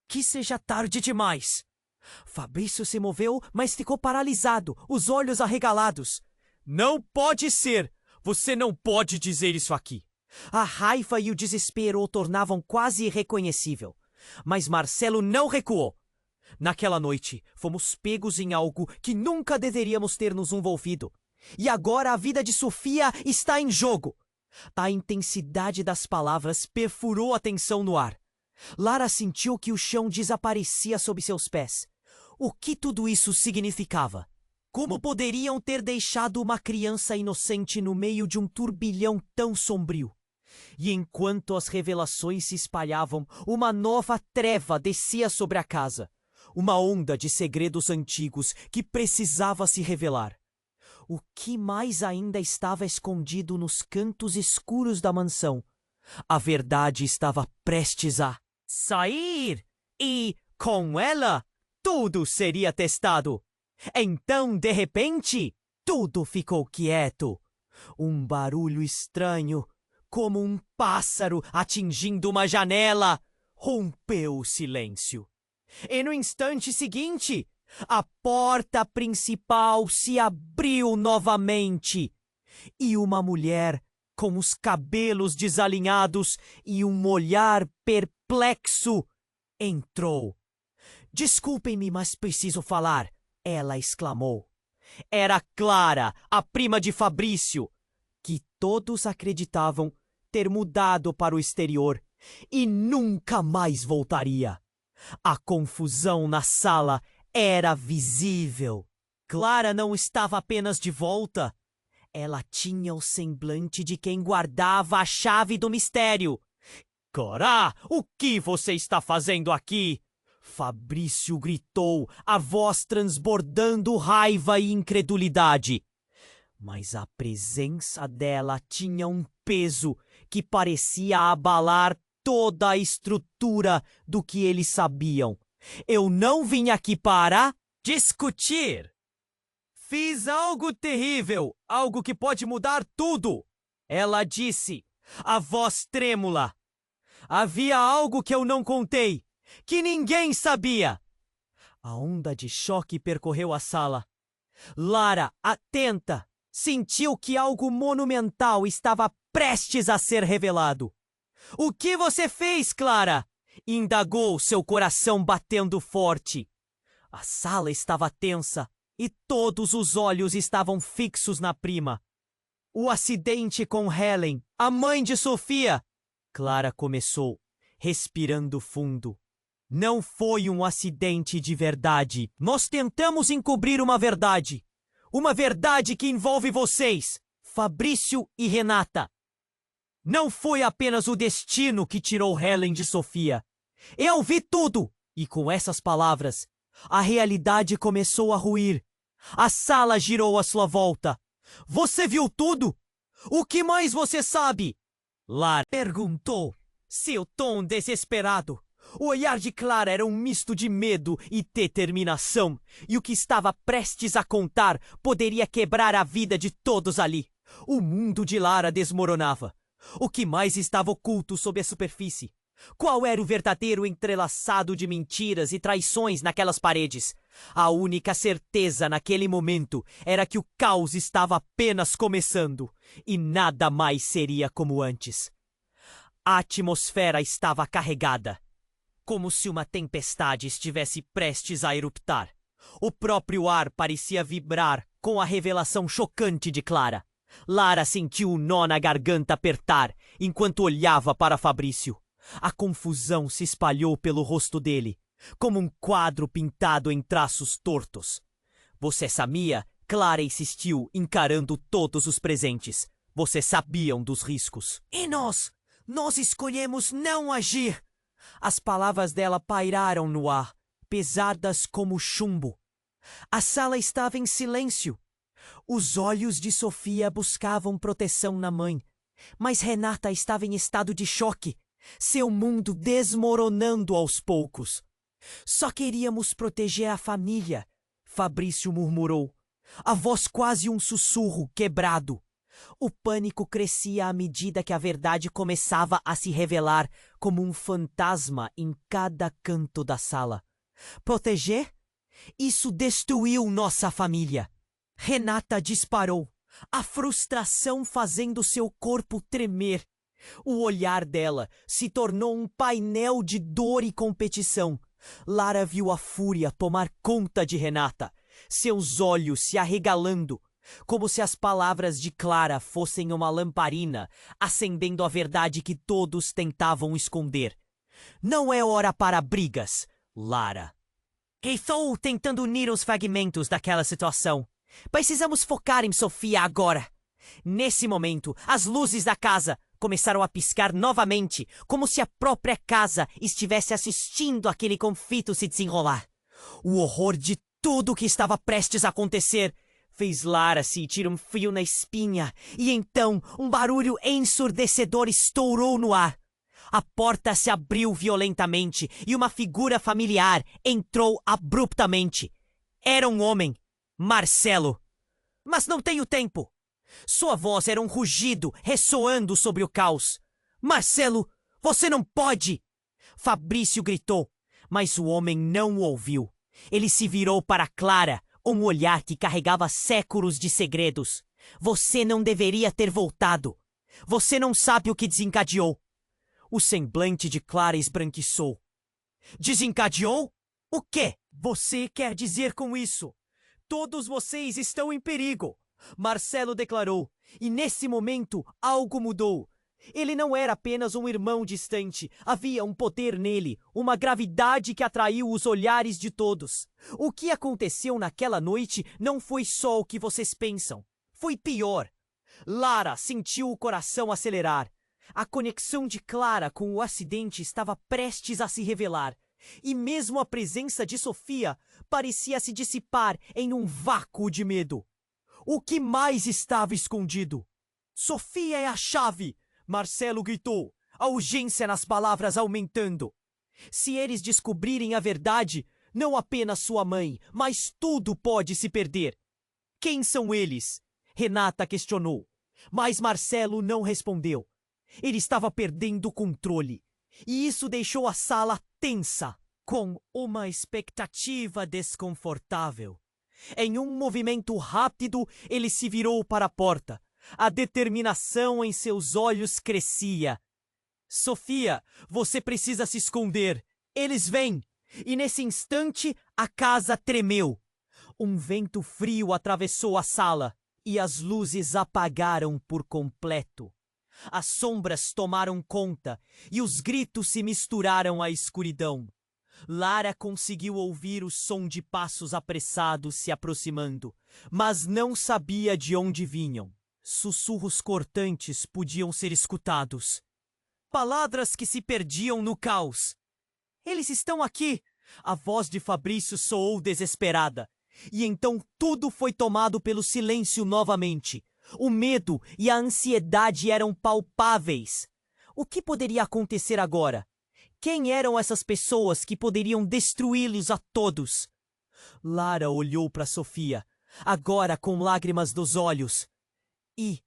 Speaker 1: que seja tarde demais. Fabrício se moveu, mas ficou paralisado, os olhos arregalados. Não pode ser! Você não pode dizer isso aqui. A raiva e o desespero o tornavam quase irreconhecível. Mas Marcelo não recuou. Naquela noite, fomos pegos em algo que nunca deveríamos ter nos envolvido. E agora a vida de Sofia está em jogo. A intensidade das palavras perfurou a tensão no ar. Lara sentiu que o chão desaparecia sob seus pés. O que tudo isso significava? Como poderiam ter deixado uma criança inocente no meio de um turbilhão tão sombrio? E enquanto as revelações se espalhavam, uma nova treva descia sobre a casa. Uma onda de segredos antigos que precisava se revelar. O que mais ainda estava escondido nos cantos escuros da mansão? A verdade estava prestes a sair e, com ela, tudo seria testado. Então, de repente, tudo ficou quieto. Um barulho estranho, como um pássaro atingindo uma janela, rompeu o silêncio. E no instante seguinte, a porta principal se abriu novamente e uma mulher com os cabelos desalinhados e um olhar perplexo entrou. Desculpem-me, mas preciso falar, ela exclamou. Era Clara, a prima de Fabrício, que todos acreditavam ter mudado para o exterior e nunca mais voltaria. A confusão na sala era visível. Clara não estava apenas de volta. Ela tinha o semblante de quem guardava a chave do mistério. Clara, o que você está fazendo aqui? Fabrício gritou, a voz transbordando raiva e incredulidade. Mas a presença dela tinha um peso que parecia abalar toda a estrutura do que eles sabiam. Eu não vim aqui para discutir. Fiz algo terrível, algo que pode mudar tudo. Ela disse, a voz trêmula. Havia algo que eu não contei, que ninguém sabia. A onda de choque percorreu a sala. Lara, atenta, sentiu que algo monumental estava prestes a ser revelado. O que você fez, Clara? Indagou, seu coração batendo forte. A sala estava tensa e todos os olhos estavam fixos na prima. O acidente com Helen, a mãe de Sofia. Clara começou, respirando fundo. Não foi um acidente de verdade. Nós tentamos encobrir uma verdade. Uma verdade que envolve vocês, Fabrício e Renata. Não foi apenas o destino que tirou Helen de Sofia. Eu vi tudo! E com essas palavras, a realidade começou a ruir. A sala girou à sua volta. Você viu tudo? O que mais você sabe? Lara perguntou, seu tom desesperado. O olhar de Clara era um misto de medo e determinação, e o que estava prestes a contar poderia quebrar a vida de todos ali. O mundo de Lara desmoronava. O que mais estava oculto sob a superfície? Qual era o verdadeiro entrelaçado de mentiras e traições naquelas paredes? A única certeza naquele momento era que o caos estava apenas começando e nada mais seria como antes. A atmosfera estava carregada, como se uma tempestade estivesse prestes a eruptar. O próprio ar parecia vibrar com a revelação chocante de Clara. Lara sentiu o nó na garganta apertar enquanto olhava para Fabrício. A confusão se espalhou pelo rosto dele, como um quadro pintado em traços tortos. Você sabia? Clara insistiu, encarando todos os presentes. Vocês sabiam dos riscos. E nós? Nós escolhemos não agir. As palavras dela pairaram no ar, pesadas como chumbo. A sala estava em silêncio. Os olhos de Sofia buscavam proteção na mãe, mas Renata estava em estado de choque, seu mundo desmoronando aos poucos. Só queríamos proteger a família, Fabrício murmurou, a voz quase um sussurro quebrado. O pânico crescia à medida que a verdade começava a se revelar como um fantasma em cada canto da sala. Proteger? Isso destruiu nossa família. Renata disparou, a frustração fazendo seu corpo tremer. O olhar dela se tornou um painel de dor e competição. Lara viu a fúria tomar conta de Renata, seus olhos se arregalando, como se as palavras de Clara fossem uma lamparina, acendendo a verdade que todos tentavam esconder. Não é hora para brigas, Lara. Estou tentando unir os fragmentos daquela situação. Precisamos focar em Sofia agora. Nesse momento, as luzes da casa começaram a piscar novamente, como se a própria casa estivesse assistindo aquele conflito se desenrolar. O horror de tudo o que estava prestes a acontecer fez Lara sentir um frio na espinha, e então um barulho ensurdecedor estourou no ar. A porta se abriu violentamente e uma figura familiar entrou abruptamente. Era um homem, Marcelo. Mas não tenho tempo. Sua voz era um rugido ressoando sobre o caos. Marcelo, você não pode! Fabrício gritou, mas o homem não o ouviu. Ele se virou para Clara, um olhar que carregava séculos de segredos. Você não deveria ter voltado. Você não sabe o que desencadeou. O semblante de Clara esbranquiçou. Desencadeou? O quê? Você quer dizer com isso? Todos vocês estão em perigo, Marcelo declarou. E nesse momento algo mudou. Ele não era apenas um irmão distante. Havia um poder nele, uma gravidade que atraiu os olhares de todos. O que aconteceu naquela noite não foi só o que vocês pensam. Foi pior. Lara sentiu o coração acelerar. A conexão de Clara com o acidente estava prestes a se revelar. E mesmo a presença de Sofia parecia se dissipar em um vácuo de medo. O que mais estava escondido? Sofia é a chave! Marcelo gritou, a urgência nas palavras aumentando. Se eles descobrirem a verdade, não apenas sua mãe, mas tudo pode se perder. Quem são eles? Renata questionou, mas Marcelo não respondeu. Ele estava perdendo o controle, e isso deixou a sala tensa, com uma expectativa desconfortável. Em um movimento rápido, ele se virou para a porta. A determinação em seus olhos crescia. Sofia, você precisa se esconder. Eles vêm! E nesse instante, a casa tremeu. Um vento frio atravessou a sala e as luzes apagaram por completo. As sombras tomaram conta e os gritos se misturaram à escuridão. Lara conseguiu ouvir o som de passos apressados se aproximando, mas não sabia de onde vinham. Sussurros cortantes podiam ser escutados. Palavras que se perdiam no caos. Eles estão aqui! A voz de Fabrício soou desesperada. E então tudo foi tomado pelo silêncio novamente. O medo e a ansiedade eram palpáveis. O que poderia acontecer agora? Quem eram essas pessoas que poderiam destruí-los a todos? Lara olhou para Sofia, agora com lágrimas nos olhos. E,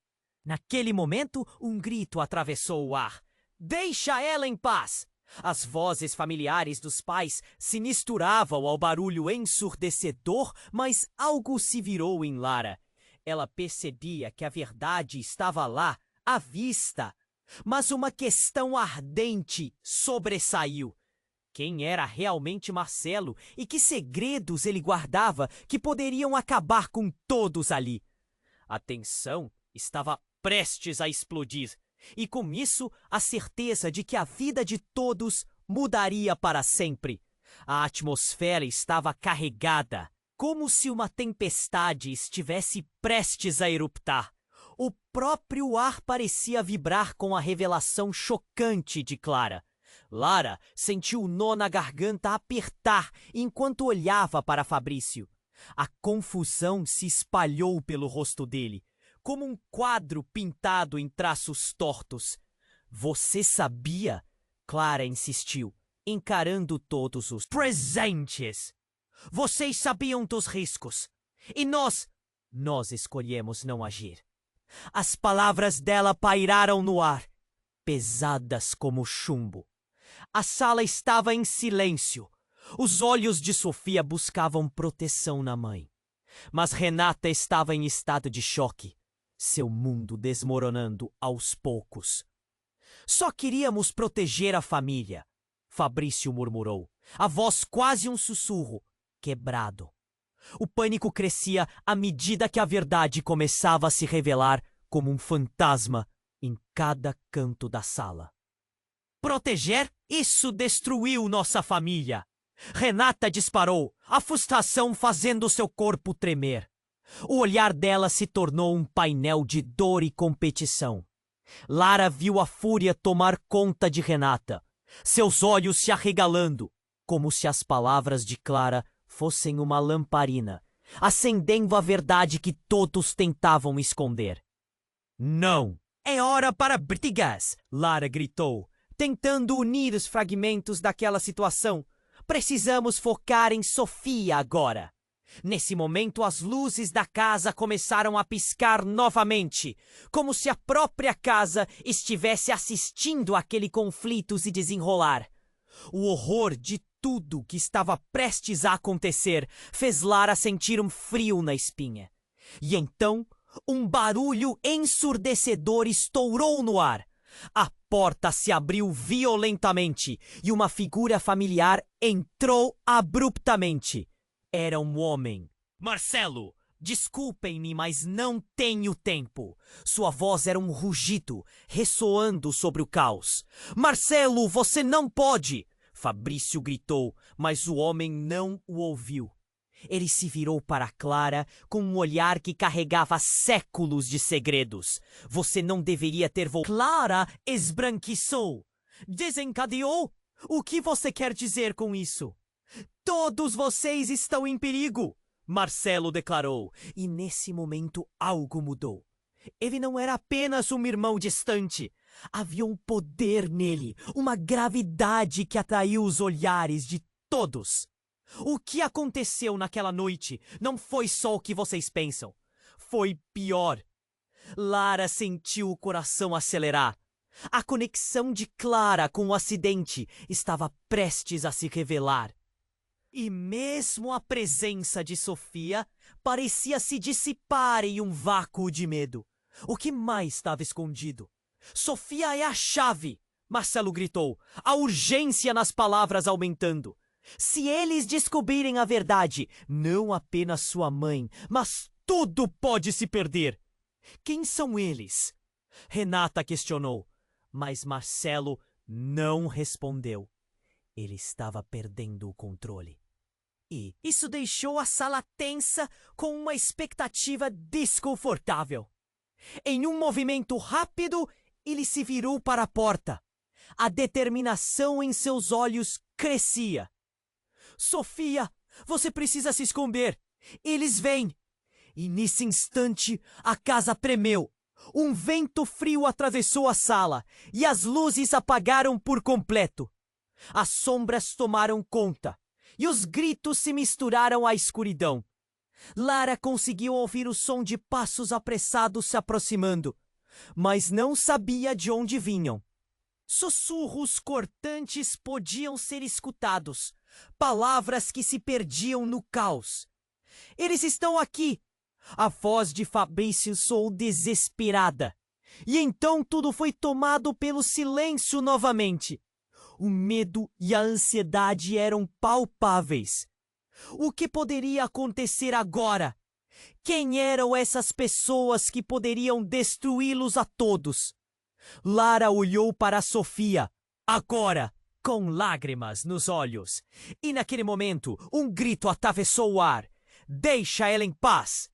Speaker 1: naquele momento, um grito atravessou o ar. Deixa ela em paz! As vozes familiares dos pais se misturavam ao barulho ensurdecedor, mas algo se virou em Lara. Ela percebia que a verdade estava lá, à vista. Mas uma questão ardente sobressaiu. Quem era realmente Marcelo e que segredos ele guardava que poderiam acabar com todos ali? A tensão estava prestes a explodir. E com isso, a certeza de que a vida de todos mudaria para sempre. A atmosfera estava carregada, como se uma tempestade estivesse prestes a eruptar. O próprio ar parecia vibrar com a revelação chocante de Clara. Lara sentiu o nó na garganta apertar enquanto olhava para Fabrício. A confusão se espalhou pelo rosto dele, como um quadro pintado em traços tortos. Você sabia? Clara insistiu, encarando todos os presentes. Vocês sabiam dos riscos. E nós escolhemos não agir. As palavras dela pairaram no ar, pesadas como chumbo. A sala estava em silêncio. Os olhos de Sofia buscavam proteção na mãe. Mas Renata estava em estado de choque. Seu mundo desmoronando aos poucos. Só queríamos proteger a família, Fabrício murmurou, a voz quase um sussurro, quebrado. O pânico crescia à medida que a verdade começava a se revelar como um fantasma em cada canto da sala. Proteger? Isso destruiu nossa família! Renata disparou, a frustração fazendo seu corpo tremer. O olhar dela se tornou um painel de dor e competição. Lara viu a fúria tomar conta de Renata, seus olhos se arregalando, como se as palavras de Clara fossem uma lamparina, acendendo a verdade que todos tentavam esconder. Não! É hora para brigas! Lara gritou, tentando unir os fragmentos daquela situação. Precisamos focar em Sofia agora. Nesse momento, as luzes da casa começaram a piscar novamente, como se a própria casa estivesse assistindo àquele conflito se desenrolar. O horror de tudo que estava prestes a acontecer fez Lara sentir um frio na espinha. E então, um barulho ensurdecedor estourou no ar. A porta se abriu violentamente e uma figura familiar entrou abruptamente. Era um homem. Marcelo, desculpem-me, mas não tenho tempo. Sua voz era um rugido, ressoando sobre o caos. Marcelo, você não pode! Fabrício gritou, mas o homem não o ouviu. Ele se virou para Clara com um olhar que carregava séculos de segredos. Você não deveria ter voltado. Clara esbranquiçou. Desencadeou? O que você quer dizer com isso? Todos vocês estão em perigo! Marcelo declarou, e nesse momento algo mudou. Ele não era apenas um irmão distante. Havia um poder nele, uma gravidade que atraiu os olhares de todos. O que aconteceu naquela noite não foi só o que vocês pensam. Foi pior. Lara sentiu o coração acelerar. A conexão de Clara com o acidente estava prestes a se revelar. E mesmo a presença de Sofia parecia se dissipar em um vácuo de medo. O que mais estava escondido? Sofia é a chave! Marcelo gritou, a urgência nas palavras aumentando. Se eles descobrirem a verdade, não apenas sua mãe, mas tudo pode se perder. Quem são eles? Renata questionou, mas Marcelo não respondeu. Ele estava perdendo o controle. E isso deixou a sala tensa com uma expectativa desconfortável. Em um movimento rápido, ele se virou para a porta. A determinação em seus olhos crescia. Sofia, você precisa se esconder. Eles vêm. E nesse instante, a casa tremeu. Um vento frio atravessou a sala e as luzes apagaram por completo. As sombras tomaram conta e os gritos se misturaram à escuridão. Lara conseguiu ouvir o som de passos apressados se aproximando, mas não sabia de onde vinham. Sussurros cortantes podiam ser escutados, palavras que se perdiam no caos. Eles estão aqui! A voz de Fabrício soou desesperada. E então tudo foi tomado pelo silêncio novamente. O medo e a ansiedade eram palpáveis. O que poderia acontecer agora? Quem eram essas pessoas que poderiam destruí-los a todos? Lara olhou para Sofia, agora, com lágrimas nos olhos. E naquele momento, um grito atravessou o ar. Deixa ela em paz!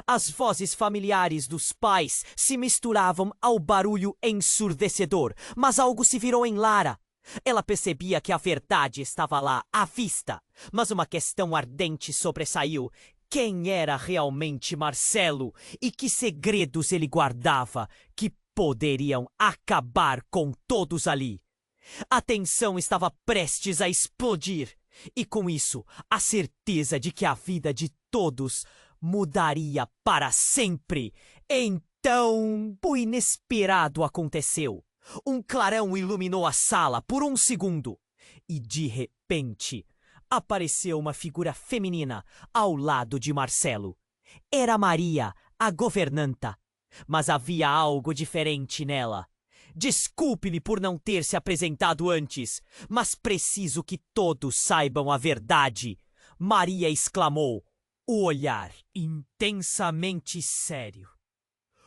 Speaker 1: As vozes familiares dos pais se misturavam ao barulho ensurdecedor, mas algo se virou em Lara. Ela percebia que a verdade estava lá, à vista, mas uma questão ardente sobressaiu. Quem era realmente Marcelo e que segredos ele guardava que poderiam acabar com todos ali? A tensão estava prestes a explodir e, com isso, a certeza de que a vida de todos mudaria para sempre. Então, o inesperado aconteceu. Um clarão iluminou a sala por um segundo e, de repente, apareceu uma figura feminina ao lado de Marcelo. Era Maria, a governanta, mas havia algo diferente nela. Desculpe-me por não ter se apresentado antes, mas preciso que todos saibam a verdade. Maria exclamou, o olhar intensamente sério.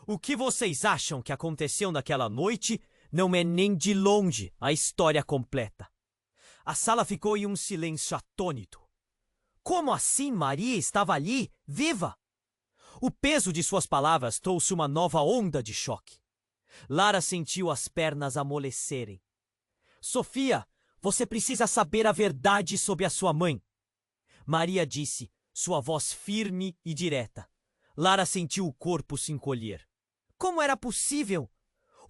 Speaker 1: O que vocês acham que aconteceu naquela noite não é nem de longe a história completa. A sala ficou em um silêncio atônito. Como assim Maria estava ali, viva? O peso de suas palavras trouxe uma nova onda de choque. Lara sentiu as pernas amolecerem. Sofia, você precisa saber a verdade sobre a sua mãe. Maria disse, sua voz firme e direta. Lara sentiu o corpo se encolher. Como era possível?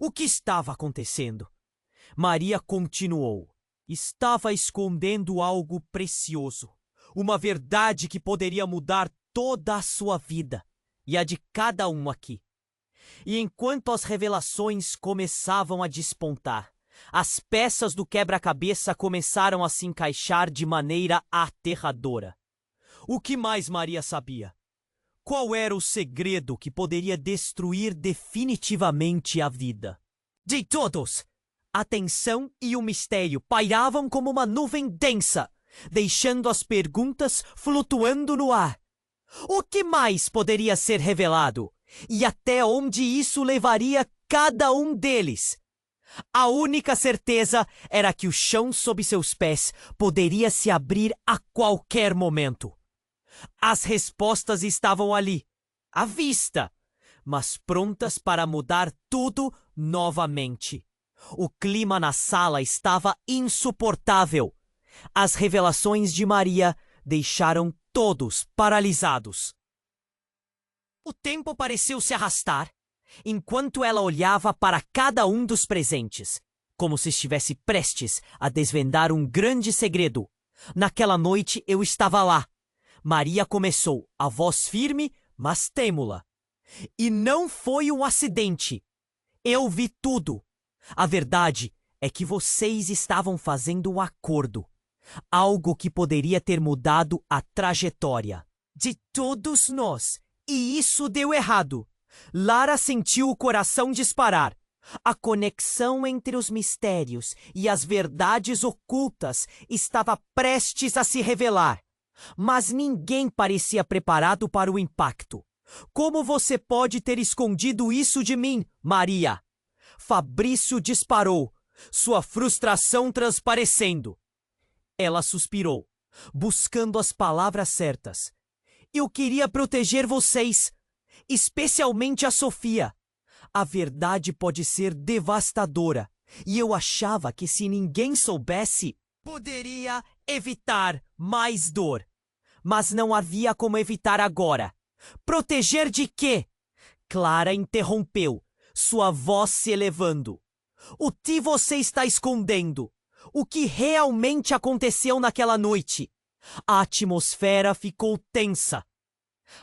Speaker 1: O que estava acontecendo? Maria continuou. Estava escondendo algo precioso. Uma verdade que poderia mudar toda a sua vida e a de cada um aqui. E enquanto as revelações começavam a despontar, as peças do quebra-cabeça começaram a se encaixar de maneira aterradora. O que mais Maria sabia? Qual era o segredo que poderia destruir definitivamente a vida? De todos! A tensão e o mistério pairavam como uma nuvem densa, deixando as perguntas flutuando no ar. O que mais poderia ser revelado? E até onde isso levaria cada um deles? A única certeza era que o chão sob seus pés poderia se abrir a qualquer momento. As respostas estavam ali, à vista, mas prontas para mudar tudo novamente. O clima na sala estava insuportável. As revelações de Maria deixaram todos paralisados. O tempo pareceu se arrastar, enquanto ela olhava para cada um dos presentes, como se estivesse prestes a desvendar um grande segredo. Naquela noite eu estava lá. Maria começou, a voz firme, mas trêmula. E não foi um acidente. Eu vi tudo. A verdade é que vocês estavam fazendo um acordo. Algo que poderia ter mudado a trajetória de todos nós. E isso deu errado. Lara sentiu o coração disparar. A conexão entre os mistérios e as verdades ocultas estava prestes a se revelar. Mas ninguém parecia preparado para o impacto. Como você pode ter escondido isso de mim, Maria? Fabrício disparou, sua frustração transparecendo. Ela suspirou, buscando as palavras certas. Eu queria proteger vocês, especialmente a Sofia. A verdade pode ser devastadora, e eu achava que se ninguém soubesse, poderia evitar mais dor. Mas não havia como evitar agora. Proteger de quê? Clara interrompeu, sua voz se elevando. O que você está escondendo? O que realmente aconteceu naquela noite? A atmosfera ficou tensa.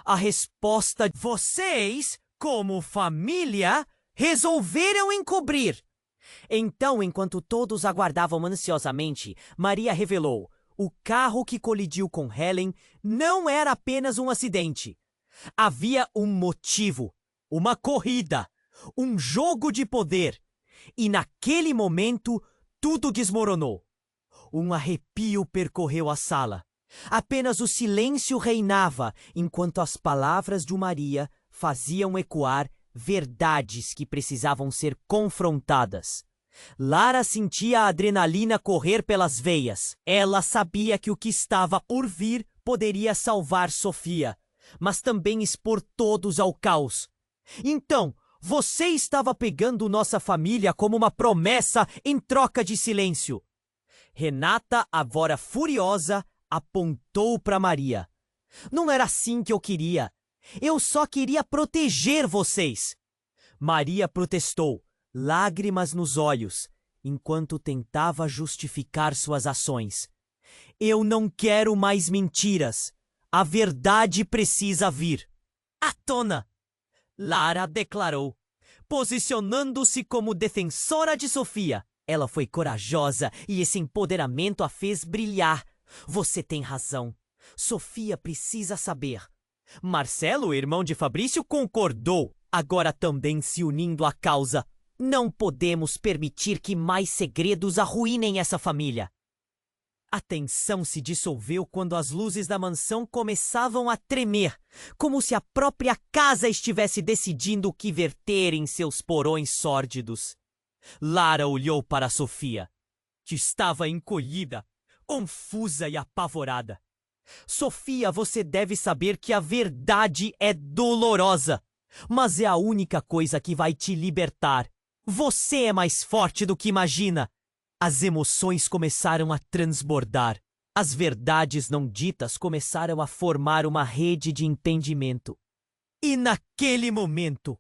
Speaker 1: A resposta: vocês, como família, resolveram encobrir. Então, enquanto todos aguardavam ansiosamente, Maria revelou: o carro que colidiu com Helen não era apenas um acidente. Havia um motivo, uma corrida, um jogo de poder. E naquele momento, tudo desmoronou. Um arrepio percorreu a sala. Apenas o silêncio reinava enquanto as palavras de Maria faziam ecoar verdades que precisavam ser confrontadas. Lara sentia a adrenalina correr pelas veias. Ela sabia que o que estava por vir poderia salvar Sofia, mas também expor todos ao caos. Então, você estava pegando nossa família como uma promessa em troca de silêncio. Renata, agora furiosa, apontou para Maria. Não era assim que eu queria. Eu só queria proteger vocês. Maria protestou, lágrimas nos olhos, enquanto tentava justificar suas ações. Eu não quero mais mentiras. A verdade precisa vir à tona. Lara declarou, posicionando-se como defensora de Sofia. Ela foi corajosa e esse empoderamento a fez brilhar. Você tem razão. Sofia precisa saber. Marcelo, irmão de Fabrício, concordou, agora também se unindo à causa. Não podemos permitir que mais segredos arruinem essa família. A tensão se dissolveu quando as luzes da mansão começavam a tremer, como se a própria casa estivesse decidindo o que verter em seus porões sórdidos. Lara olhou para Sofia, que estava encolhida, confusa e apavorada. Sofia, você deve saber que a verdade é dolorosa, mas é a única coisa que vai te libertar. Você é mais forte do que imagina. As emoções começaram a transbordar. As verdades não ditas começaram a formar uma rede de entendimento. E naquele momento,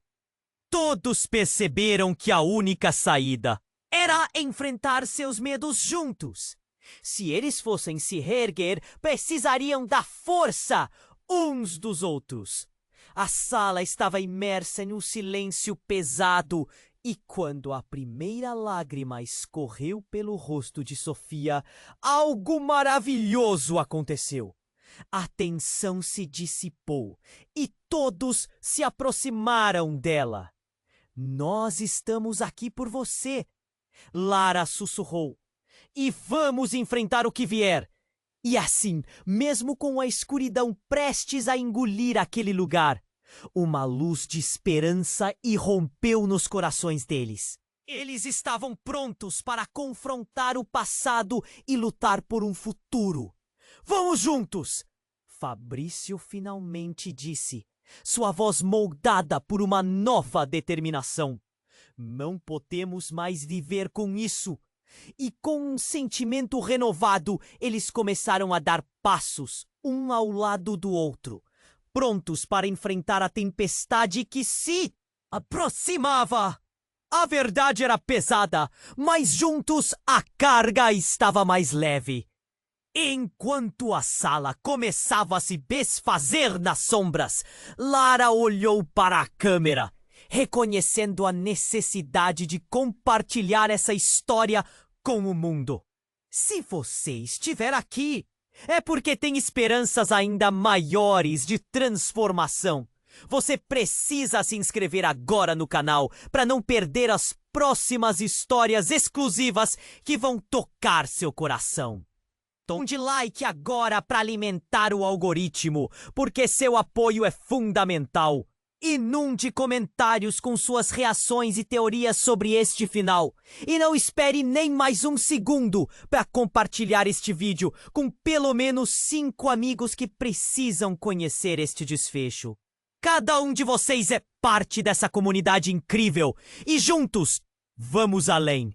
Speaker 1: todos perceberam que a única saída era enfrentar seus medos juntos. Se eles fossem se reerguer, precisariam da força uns dos outros. A sala estava imersa em um silêncio pesado. E quando a primeira lágrima escorreu pelo rosto de Sofia, algo maravilhoso aconteceu. A tensão se dissipou e todos se aproximaram dela. Nós estamos aqui por você, Lara sussurrou. E vamos enfrentar o que vier. E assim, mesmo com a escuridão prestes a engolir aquele lugar, uma luz de esperança irrompeu nos corações deles. Eles estavam prontos para confrontar o passado e lutar por um futuro. Vamos juntos! Fabrício finalmente disse, sua voz moldada por uma nova determinação. Não podemos mais viver com isso. E com um sentimento renovado, eles começaram a dar passos, um ao lado do outro, prontos para enfrentar a tempestade que se aproximava. A verdade era pesada, mas juntos a carga estava mais leve. Enquanto a sala começava a se desfazer nas sombras, Lara olhou para a câmera, reconhecendo a necessidade de compartilhar essa história com o mundo. Se você estiver aqui, é porque tem esperanças ainda maiores de transformação. Você precisa se inscrever agora no canal para não perder as próximas histórias exclusivas que vão tocar seu coração. Tom de like agora para alimentar o algoritmo, porque seu apoio é fundamental. Inunde comentários com suas reações e teorias sobre este final. E não espere nem mais um segundo para compartilhar este vídeo com pelo menos 5 amigos que precisam conhecer este desfecho. Cada um de vocês é parte dessa comunidade incrível e juntos, vamos além!